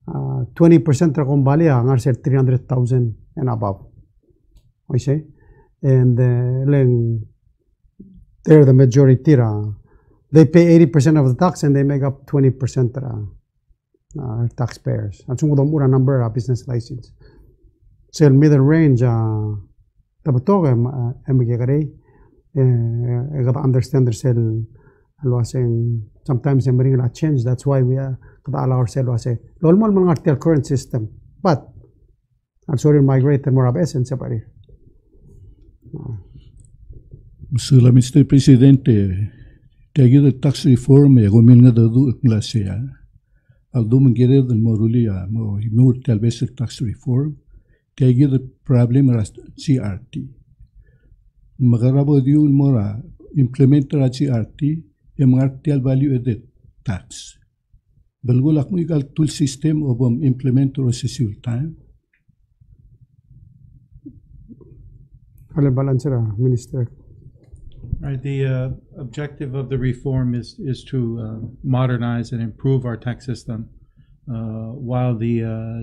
20% رقم بالي عن 300,000 and above I say and they're the majority. They pay 80% of the tax and they make up 20% taxpayers. That's one of the number of business license. So middle range, I understand their sale. Sometimes they bring a change. That's why we allow ourselves to say, the current system, but also migrate more of essence. Sula Mr. Presidente, te ayuda el tax reform e gomilna da du clase al dum gere del morulia mo imur tal vez el tax reform te ayuda el problem ras CRT. Magarabo diu el mora implementa la CRT e marti al value added tax. Belgulak mo igal tool system o bom implemento recessive time. Hale balancera minister. Right. The objective of the reform is to modernize and improve our tax system. While the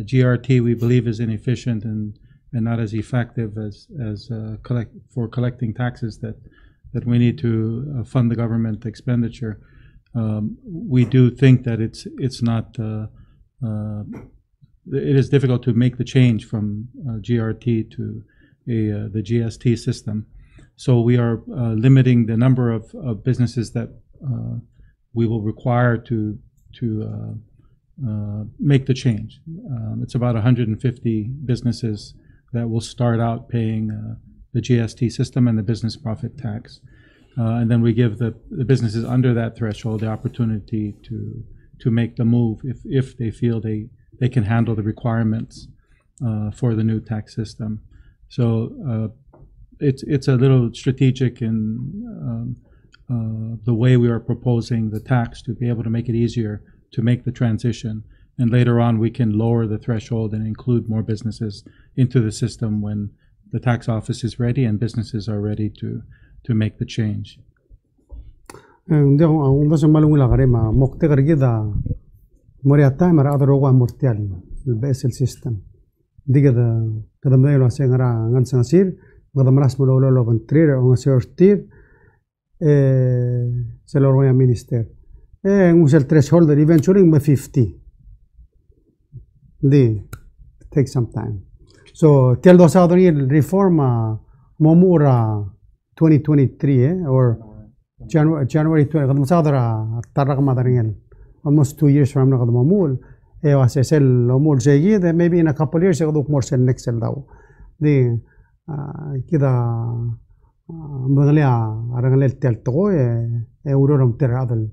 GRT we believe is inefficient and not as effective as collecting taxes that we need to fund the government expenditure. We do think that it's not. It is difficult to make the change from GRT to the GST system. So we are limiting the number of businesses that we will require to make the change. It's about 150 businesses that will start out paying the GST system and the business profit tax. And then we give the businesses under that threshold the opportunity to make the move if they feel they can handle the requirements for the new tax system. So it's a little strategic in the way we are proposing the tax to be able to make it easier to make the transition. And later on, we can lower the threshold and include more businesses into the system when the tax office is ready and businesses are ready to make the change. Hindi ako sa malungula kare ma mokte kare gida moriata mara adaro wa mortial el BSL system diga da kada melo sa ngara ngan sa sir kada maras mo lo ban trir o nga tir se lo roya minister usal threshold eventually ma 50 di take some time. So tell those other reform momura 2023 or January 20 kadang sadara tarak madaringel almost 2 years from now kadang mamul was sel mamul segi then maybe in a couple years kadang more sel next sel daw di kita mengalia arangalel tel to uroram ter adal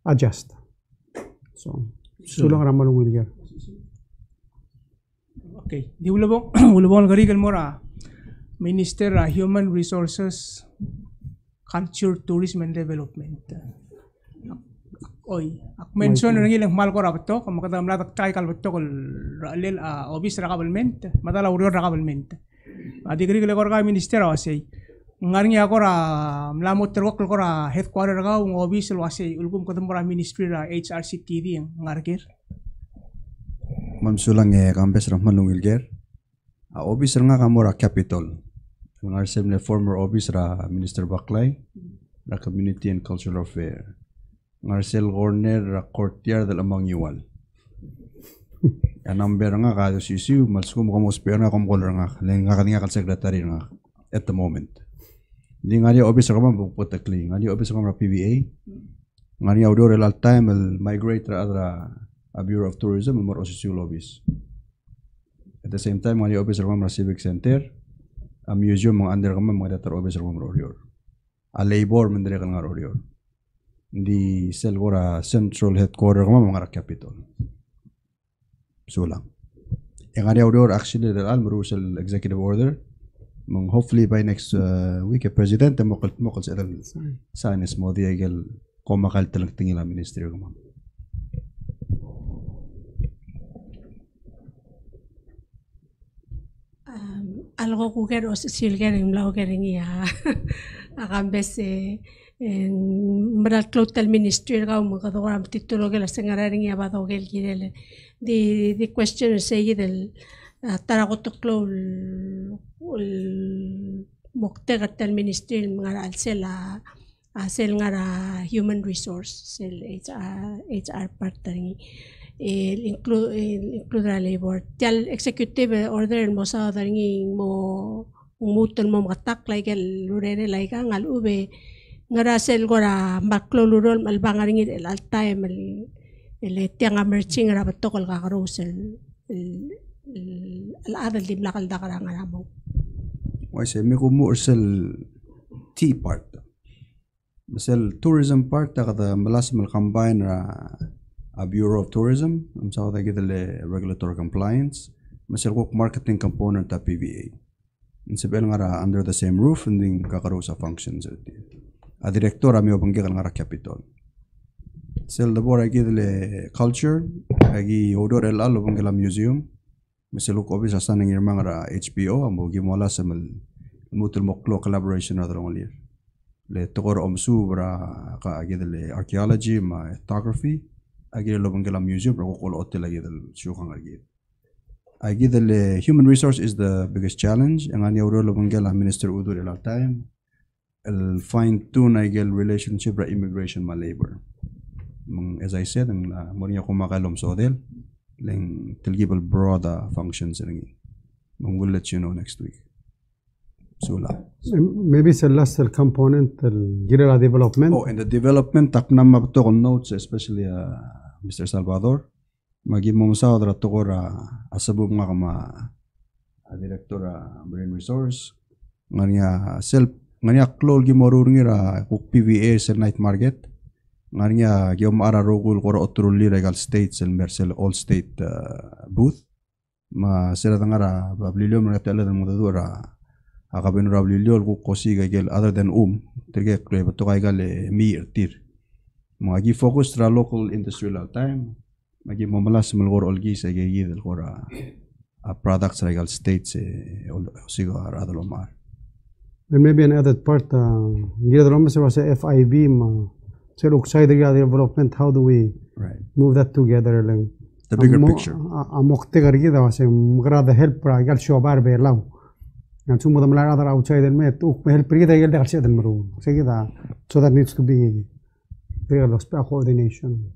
adjust so sulang ramalung wilger. Okay, di ulabong garigal mora Minister Human Resources, Culture, Tourism and Development. Oy, mention ng ilang mal ko rabato, kung makadam latak kay kalbato kol ralel obis rakabalment, madala urior rakabalment. Adi garigal ko ka minister wasay. Ngaring ako ra mlamot terwak ko ra headquarter ka ung obis wasay ulgum kadam ra ministry ra HRCTV ang ngarkir. Mamsulang kambes rahman lungilger. Obis nga kamora capital. Ngarsem ne former obis ra Minister Baklay ra Community and Cultural Affair. Ngarsel corner ra courtyard del amang yuwal. Number nga kado sisiu malsum ko mosper nga komkolor nga len nga kaniya kal secretary nga at the moment. Di nga obis ra man putakli. Nga obis ra PVA. Nga outdoor all time migrate ra adra a Bureau of Tourism and more official office. At the same time, mga officer mga civic center, a museum mga under mga data officer mga orior. A labor mandire ka nga orior. Di sel gora central headquarter mga capital. So lang. Yung nga orior actually dal marusel executive order. Hopefully by next week, president mokal sa dal signs mo di agel komakal talang tingin ang ministry ko. Algo kuker o silger im lao kering ya akambes maral clotal ministry ka mga kadora titulo ke la sengararing ya bato gel girele the question say del tarakot klo mokte gatal ministry ngara alsela asel ngara human resource sel HR part tari include labor tial executive order mo sa daring mo mutol mo matak like el lurere like ang alube ngara sel gora maklo lurol malbangaring el all time el tiang emerging ra batokol ka karusel el adal dim lakal da karang mo why say me ko mo sel T part sel tourism part ta kada malas mal combine ra a Bureau of Tourism, so they get the regulatory compliance. Masel ko marketing component ta PVA. Insabel nga under the same roof and then kakarosa functions. A director ami obangge nga capital. Sel the board agi the culture, agi odor el alo bangge museum. Masel ko obis asan ng irma nga HPO amo gimola sa mutul moklo collaboration na drong alir. Le tokor omsu bra ka agi the archaeology ma ethnography. Agir lo bangela museum pero ko hotel lagi del syukang agir. Agir del human resource is the biggest challenge. Ang ani uro lo bangela minister udur el time. El fine tune agir relationship ra immigration ma labor. As I said, ang moriya ko makalom sa hotel. Leng tilgibal broad functions ringi. We'll let you know next week. Sula. Maybe it's the last component, the guerrilla development. Oh, and the development takna mabto on notes, especially Mr. Salvador. Magimong sa odra tokora asabog nga kama director marine resource. Nganya self nganya klol gimorur ngira kuk PVA sel night market. Nganya giom ara rogul kora otruli regal states and mersel all state booth. ma sila tangara bablilio mereka tela dan muda dua akabin bablilio ku kosi gagel other than terge kre betul gagel mi ertir magi fokus tra local industrial time magi mamalas melgor olgi sa gagi del kora products regal states sigo adal omar. And maybe another part, gira drama se was FIB ma se outside the development. How do we move that together? Like the bigger picture. Amokte gargi da was mgra the help pra gal shobar be law. And some of them are other outside and met to help pre the gal se den maru. Se gida so that needs to be real coordination.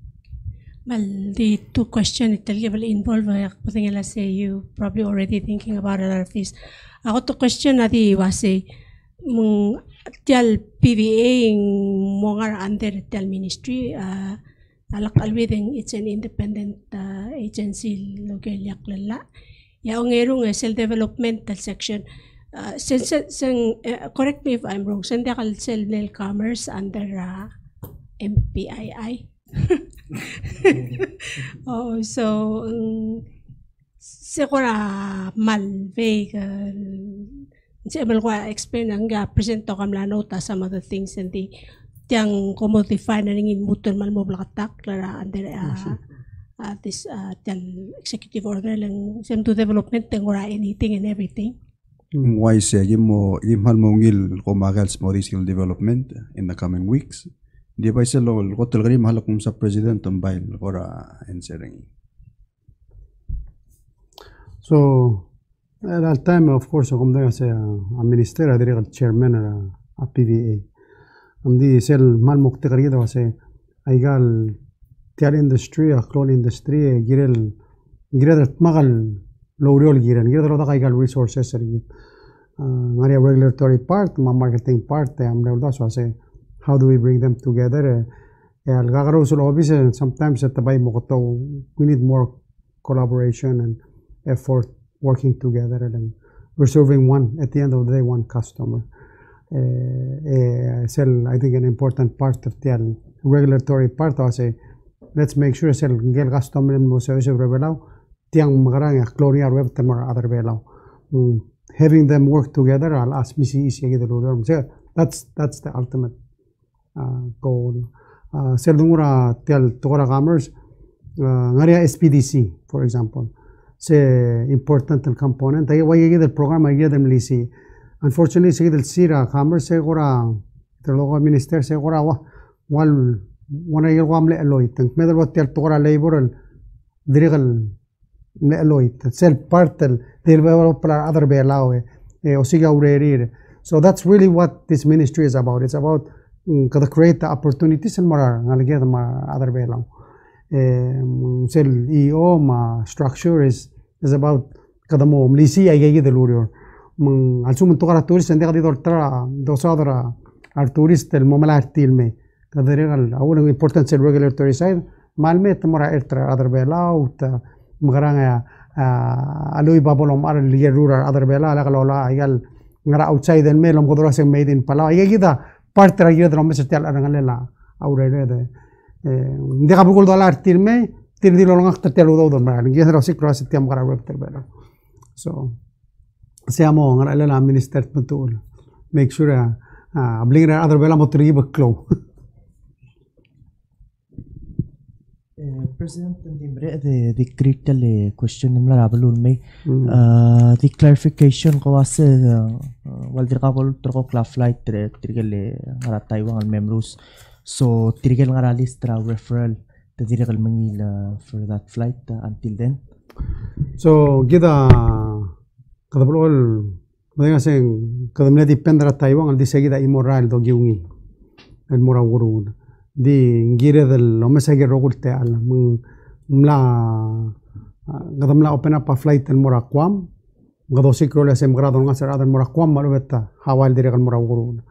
Well, the two questions that will involve, I say you probably already thinking about a lot of this. Ako to question na di wasi mong tial PVA mongar under tial ministry alak alwedeng it's an independent agency local yaklala. Ya ongerong self developmental section. Correct me if I'm wrong. Sende kal self commerce under MPII. Oh, so sigura malvague. Siya ko explain ang present to kam la nota some of the things and the tiyang commodify na ringin muton mal mo blakatak klara under this executive order lang sem to development tengora anything and everything. Why say gimhal mongil ko magal small skill development in the coming weeks. Di ba isa lo hotel gari mahal kung sa president tumbail ora ensereng. So at that time, of course, ako muna sa minister, direct chairman a PVA. Di sel mal mukti kari daw sa aigal tial industry, a clone industry, girel magal lowriol girel daw aigal resources rin. Ngari regulatory part, marketing part, daw so say how do we bring them together? Al gagaro sul office sometimes at tabay mo ko we need more collaboration and effort working together and we're serving at the end of the day, one customer. I think an important part of the regulatory part was let's make sure gel customer mo sa rebelaw tiang magarang chlorine web tamar other belaw. Having them work together I'll ask misi that's the ultimate goal. Dungura tial tokora commerce ngaria SPDC for example. Important component. Ay why the program ay them lisi. Unfortunately, sige del sira commerce segura the local minister segura wal wana yelwam le aloy. Tank medal wat tel tokora labor dirigal le aloy. Self partel del para other belaw o siga urerir. So that's really what this ministry is about. It's about to create the opportunities and more ngalagya other belaw. EO structure is about kada mo mlisi ay gigi del urior alsum to kara tourist ande kadi dortra dosadra ar tourist el momala tilme kada regal awun important regulatory side malme tamara ertra other bela ut magaranga alui babolom ar liye rural other bela ala kala ayal ngara outside el melom godora se made in Palau ay gida part tra yedra drum se tel arangalela aurele de hindi ka bukol dolar tirme tirdi lo lang akta telo do mar ngi hero si cross tiam gara web terbelo so siamo ngara la minister betul make sure bring other bela motri baklo President the critical question nimla rabalul may the clarification ko was wal dir ka bol tro ko flight trigel ngara Taiwan members. So, tirigal nga listra referral to tirigal mangila for that flight until then? So, kita kadabol madinga sing kadamna dependra Taiwan al di seguida immoral do giungi el mora urun di ngire del lo mesage rogulte al mla kadamla open up a flight el mora kwam gado sikro sem grado nga serada el mora kwam malubeta hawal dirigal mora urun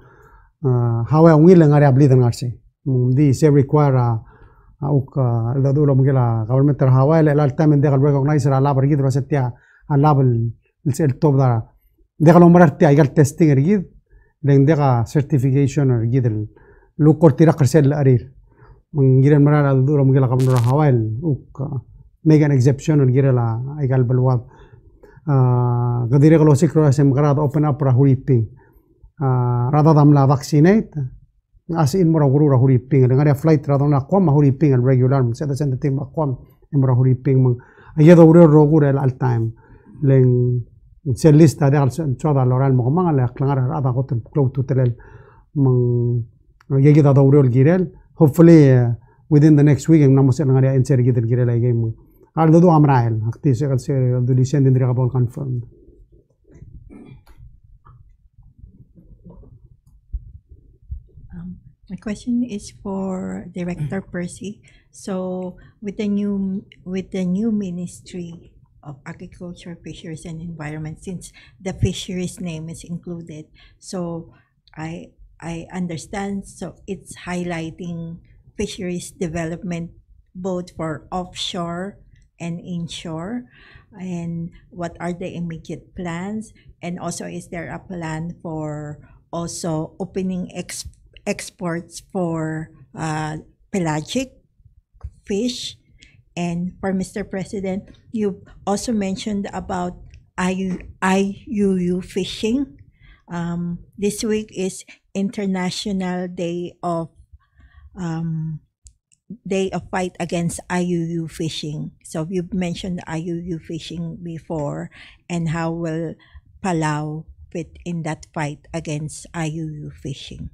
hawa ngile ngari abli dan ngarse di se require el duro mugela government hawa el altamente de recognize la bargid rosetia al label el top da de lo mararte ay gal testing ergid len de certification ergid el lo cortira crecer arir ngire marar al duro mugela governor hawa el mega exception ergid la ay gal balwad Kadiri kalau sikro SM karada open up ra huriping. Rada damla vaccinate. As in mura guru ra huriping. Dengan ada flight rada na kwam huriping al regular. Sada senda tim kwam mura huriping mang. Ayado uro rogura al time. Leng se lista de al choda loral mo mang ala klangara rada hotel close to telel mang yegi da uro girel. Hopefully within the next week namo se ngari insert gider girel ay game. Al do amrael. Akti se kan se do lisen din dira bol confirmed. My question is for Director Percy. So, with the new Ministry of Agriculture, Fisheries and Environment, since the fisheries name is included, so I understand. So it's highlighting fisheries development both for offshore and inshore. And what are the immediate plans? And also, is there a plan for also opening exports for pelagic fish? And for Mr. President, you also mentioned about IUU fishing. This week is International Day of Fight Against IUU Fishing. So you've mentioned IUU fishing before, and how will Palau fit in that fight against IUU fishing?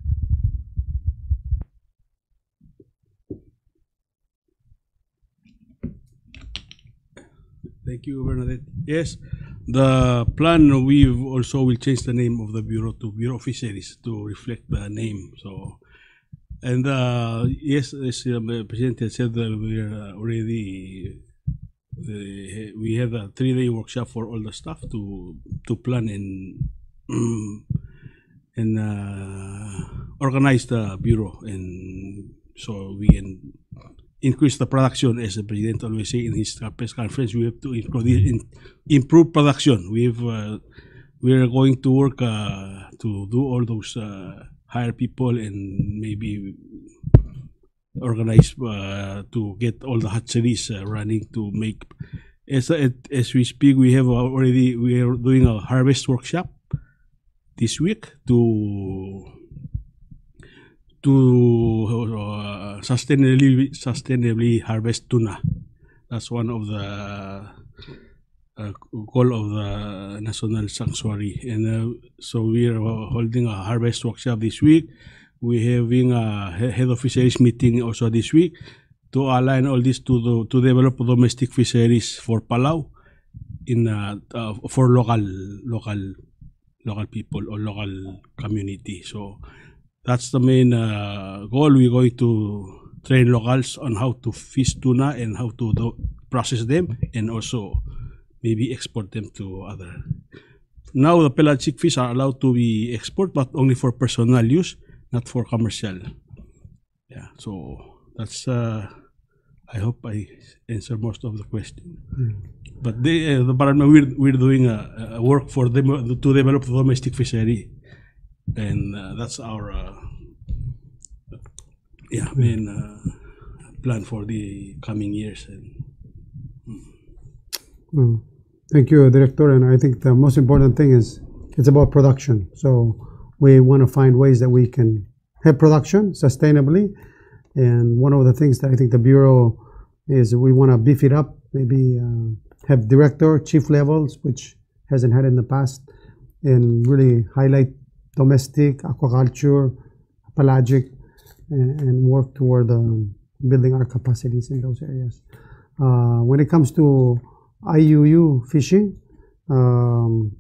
Thank you, Bernadette. Yes, the plan, we also will change the name of the Bureau to Bureau of Fisheries to reflect the name. So, and yes, as the President had said, we are already, we have a 3-day workshop for all the staff to plan and organize the Bureau, and so we can increase the production. As the President always say in his press conference, we have to improve production. We are going to work to do all those hire people and maybe organize to get all the hatcheries running to make. As we speak, we are doing a harvest workshop this week to sustainably harvest tuna. That's one of the goal of the National Sanctuary. And so we are holding a harvest workshop this week. We're having a head of fisheries meeting also this week to align all this to develop domestic fisheries for Palau for local people or local community. So that's the main goal. We're going to train locals on how to fish tuna and how to process them, and also maybe export them to other. Now the pelagic fish are allowed to be exported, but only for personal use, not for commercial. Yeah, so that's. I hope I answer most of the question. But the department, we're doing a work for them to develop domestic fishery. And that's our main plan for the coming years. Thank you, Director. And I think the most important thing is it's about production. So we want to find ways that we can have production sustainably. And one of the things that I think the Bureau is, we want to beef it up, maybe have director, chief levels, which hasn't had in the past, and really highlight domestic, aquaculture, pelagic, and work toward building our capacities in those areas. When it comes to IUU fishing, Palau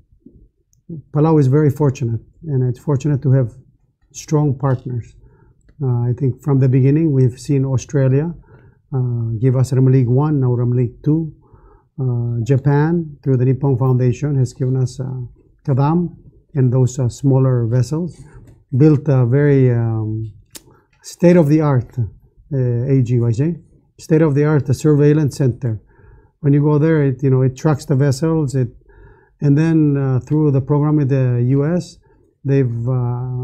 is very fortunate, and it's fortunate to have strong partners. I think from the beginning, we've seen Australia give us Ram League 1, now Ram League 2. Japan, through the Nippon Foundation, has given us Kadam and those smaller vessels. Built a very state-of-the-art AGYJ, state-of-the-art surveillance center. When you go there, it tracks the vessels. And then through the program with the U.S., they've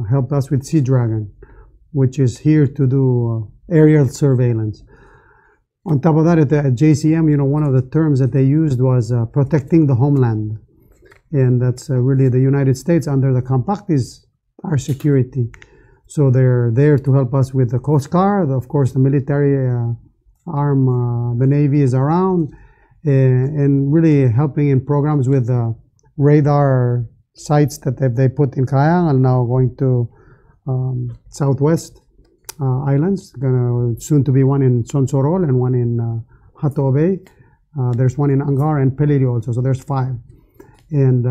helped us with Sea Dragon, which is here to do aerial surveillance. On top of that, at the JCM, one of the terms that they used was protecting the homeland. and that's really the United States under the compact is our security. So they're there to help us with the Coast Guard, of course, the military arm, the Navy is around, and really helping in programs with radar sites that they put in Kayang and now going to Southwest Islands. Soon to be one in Sonsorol and one in Hato Bay. There's one in Angar and Peliri also, so there's 5. And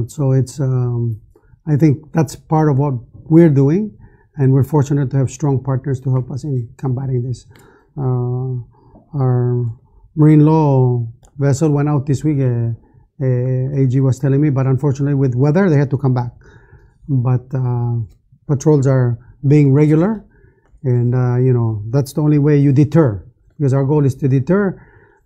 so it's, I think that's part of what we're doing, and we're fortunate to have strong partners to help us in combating this. Our marine law vessel went out this week, AG was telling me, but unfortunately with weather, they had to come back. But patrols are being regular, and that's the only way you deter, because our goal is to deter,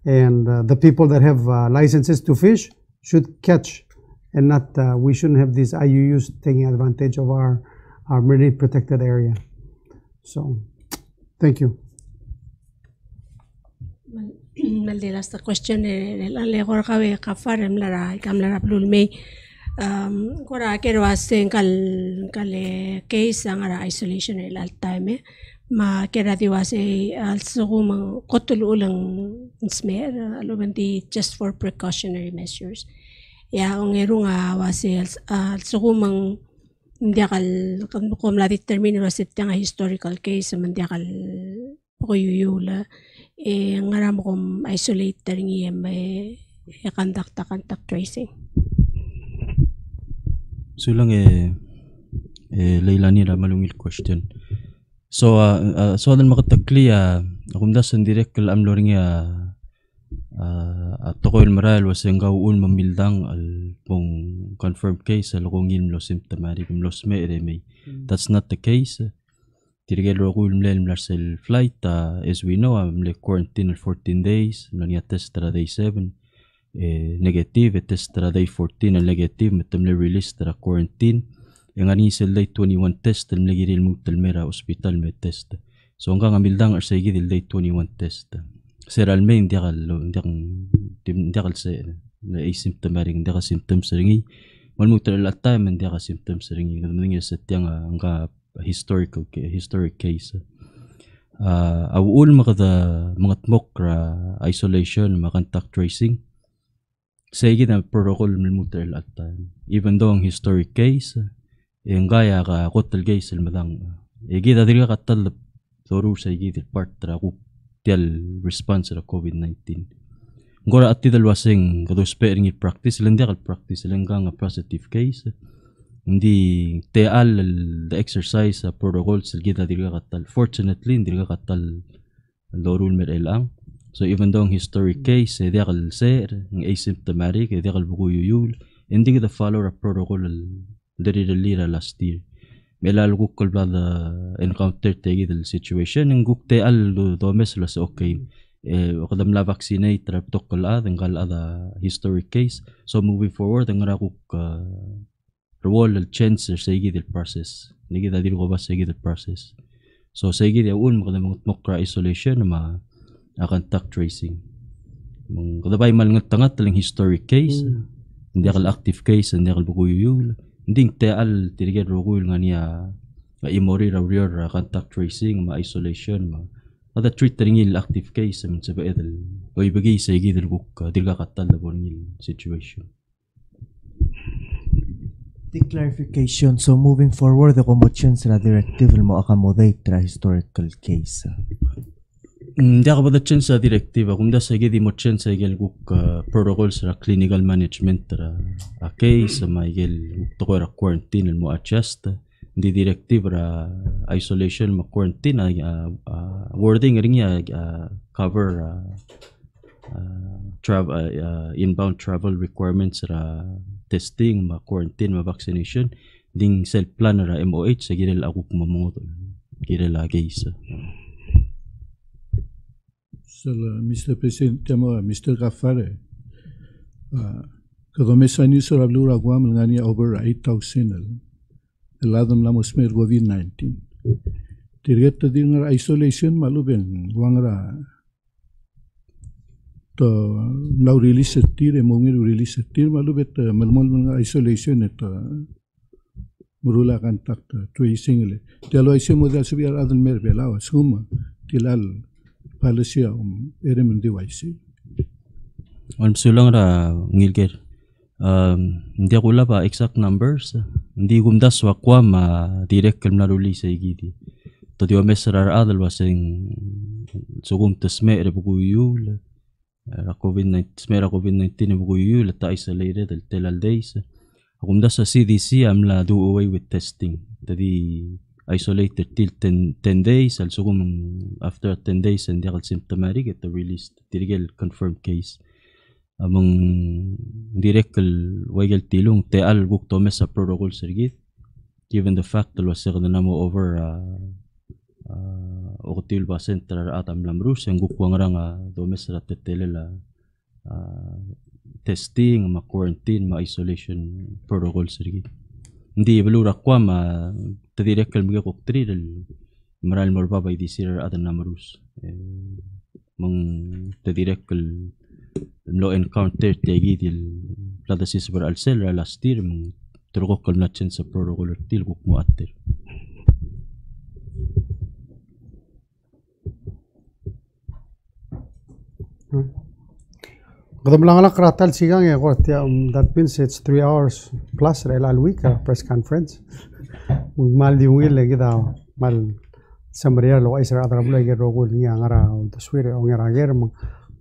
and the people that have licenses to fish should catch, and not we shouldn't have these IUUs taking advantage of our marine protected area. So, thank you. Maldi last question le gor kawe kafar mlara kamlara plulme kora kero asen kal case angara isolation el time ma kera diwase al sugum kotul ulang smer alubandi just for precautionary measures ya ongerunga wase al sugum ndiakal kom la determine wasit nga historical case mandiakal poyuyula ngaram kom isolate taringi conduct tracing. Sulang Leilani la malungil question. So dan makatakli akum dasan direct kal amloring tokoil maral wasengaw un mamildang al pong confirmed case al kongin lo symptomatic los me. That's not the case. Tirigel rogul mlel mlarsel flight as we know mle quarantine 14 days mlania test day 7 negative test day 14 negative metamle release tra quarantine ngani sel day 21 test mle giril mutal mera hospital me test so nga ngamildang arsay gidil day 21 test seral main diagal se asymptomatic diagal symptoms ringi malmutal at time diagal symptoms ringi ngaming setyang nga historic case. Awul mga tmok isolation, mga contact tracing. Sige na protocol milmutal at time. Even though ang historic case, yung gaya ka kotal case madang. Igi dati ka katal toru sa igi part tra tial response sa COVID-19. Ngora at tidal wasing kadospering i-practice, ilang practice, ilang nga positive case. Hindi teal the exercise protocols gita diri katal. Fortunately hindi katal lorul mer elang. So even though historic case dekal ser ng asymptomatic dekal buguyuyul hindi kita follow a protocol diri lira last year. Melal gukol bla encounter tegi the situation ng gukte al domes las okay. Kadam la vaccinate trap tokol ngal ada historic case. So moving forward ang rakuk role chance sa igid process nigi dadir ko ba sa igid process so sa igid un mga mokra isolation ma contact tracing kadabay mal ngat lang historic case hindi akal active case hindi akal buguyul hindi teal tiriged rogul nga niya imori ra contact tracing ma isolation ma ada treat ringil active case sa baedel o ibigay sa igid guk dirga katal na borngil situation. The clarification, so moving forward, the commotion sa directive mo accommodate tra historical case. Hindi ako ba chance sa directive, kung da sa gidi mo chance sa igel guk protocols sa clinical management tra a case sa maigel to ra quarantine mo adjust. Hindi directive ra isolation mo quarantine wording ring cover travel inbound travel requirements ra testing, quarantine, vaccination, ding self plan ra MOH sa girel ako kumamungot girel agis. So Mr. President, Mr. Gafare, kada mesani sa rablura guam ngani over 8,000 eladam la mosmer COVID-19. Tirget din ra isolation maluben guang ra to now release tir emongir release tir malu bet malmal isolation et murula contact tracing le telo ise model subi adal mer bela suma tilal policy erem device on sulang ra ngilger hindi ko la ba exact numbers hindi gumdas wa kwa ma direct kalna release igidi to dio mesrar adal wasing sugum tasme re buguyul COVID-19 smera COVID-19 buguyul ta isolated el telal days gumdas sa CDC amla do away with testing tadi isolated till 10 days al sugum after 10 days and the symptomatic at the release dirigel confirmed case among direct waygal tilong te al bukto mesa protocol sergit given the fact that was na mo over otil ba center atam lamrus yang gukwang nga domes ra tetelela testing ma quarantine ma isolation protocol sergit hindi belura kwa ma direct mga koktri del maral morba by this year atam lamrus mong direct lo encounter tegi dil pladasis ber alsel last year mong turko kalna chen sa protocol til guk mo atter Kadam lang ala kratal sigang ya kot ya that means it's 3 hours plus relal week press conference mal diungil lagi da mal samaria lo isra adra bula ge rogol ni angara taswir o ngara ger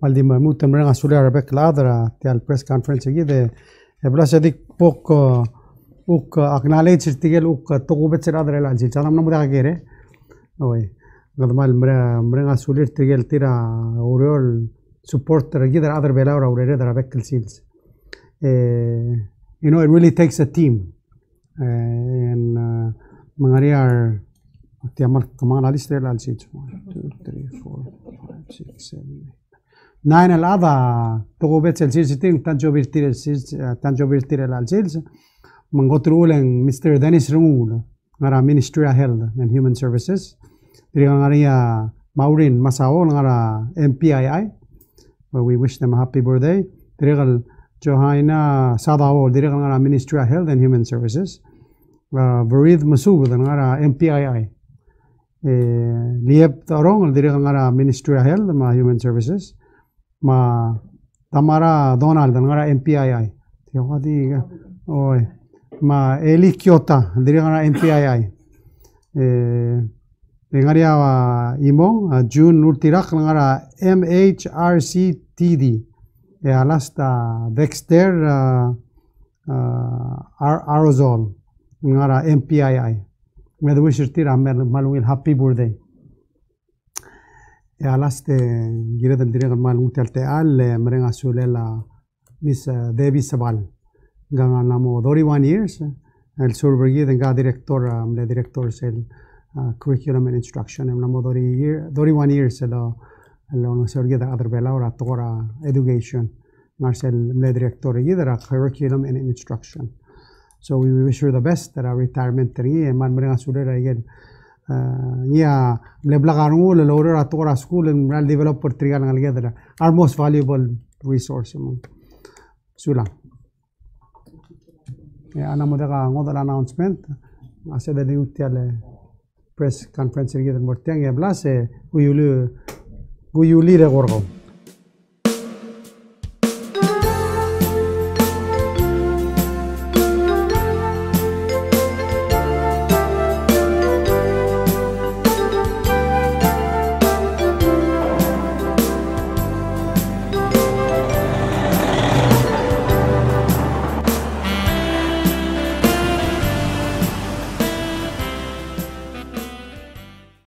maldi mamutan merang asuli arabek ladra tial press conference gi de ebla sadik pok uk acknowledge tigel uk togubet sira adra la ji chanam namu da gere oi gadmal merang asuli tigel tira oriol support gi da adra bela ora ore da rabek sils you know it really takes a team and mangariar tiamal kamang alis re la sils 1 2 3 4 5 6 7 9 alada togobet sils ting tanjo virtire la sils mangotruleng Mr. Dennis Rungul ngara Ministry of Health and Human Services ngaria Maureen Masao ngara MPII where we wish them a happy birthday Dirigal Johanna Sadao Dirigal ngara Ministry of Health and Human Services Varid Masud ngara MPII Liep Tarong Dirigal ngara Ministry of Health and Human Services ma Tamara Donald ngara MPII tiwadi oi ma Eli Kyota Dirigal ngara MPII ngaria imong June Nurtirak ngara MHRCTD alasta Dexter Aerosol ngara MPII med wisher tira malungil happy birthday alaste gira del direga malung telte al merenga sulela Miss Devi Sabal ganga namo 31 years el surbergi denga director le director sel curriculum and instruction namo 31 years lo no surgi da other bela ora tora education marcel le director gidera curriculum and instruction so we wish her the best at our retirement tri man merenga sulela again yeah leblagarungu le lower atora school and real developer trigal ngalgedra our most valuable resource sula ya ana modaga ngodal announcement ase da diutiale press conference giden mortiang ya blase uyuli re gorgo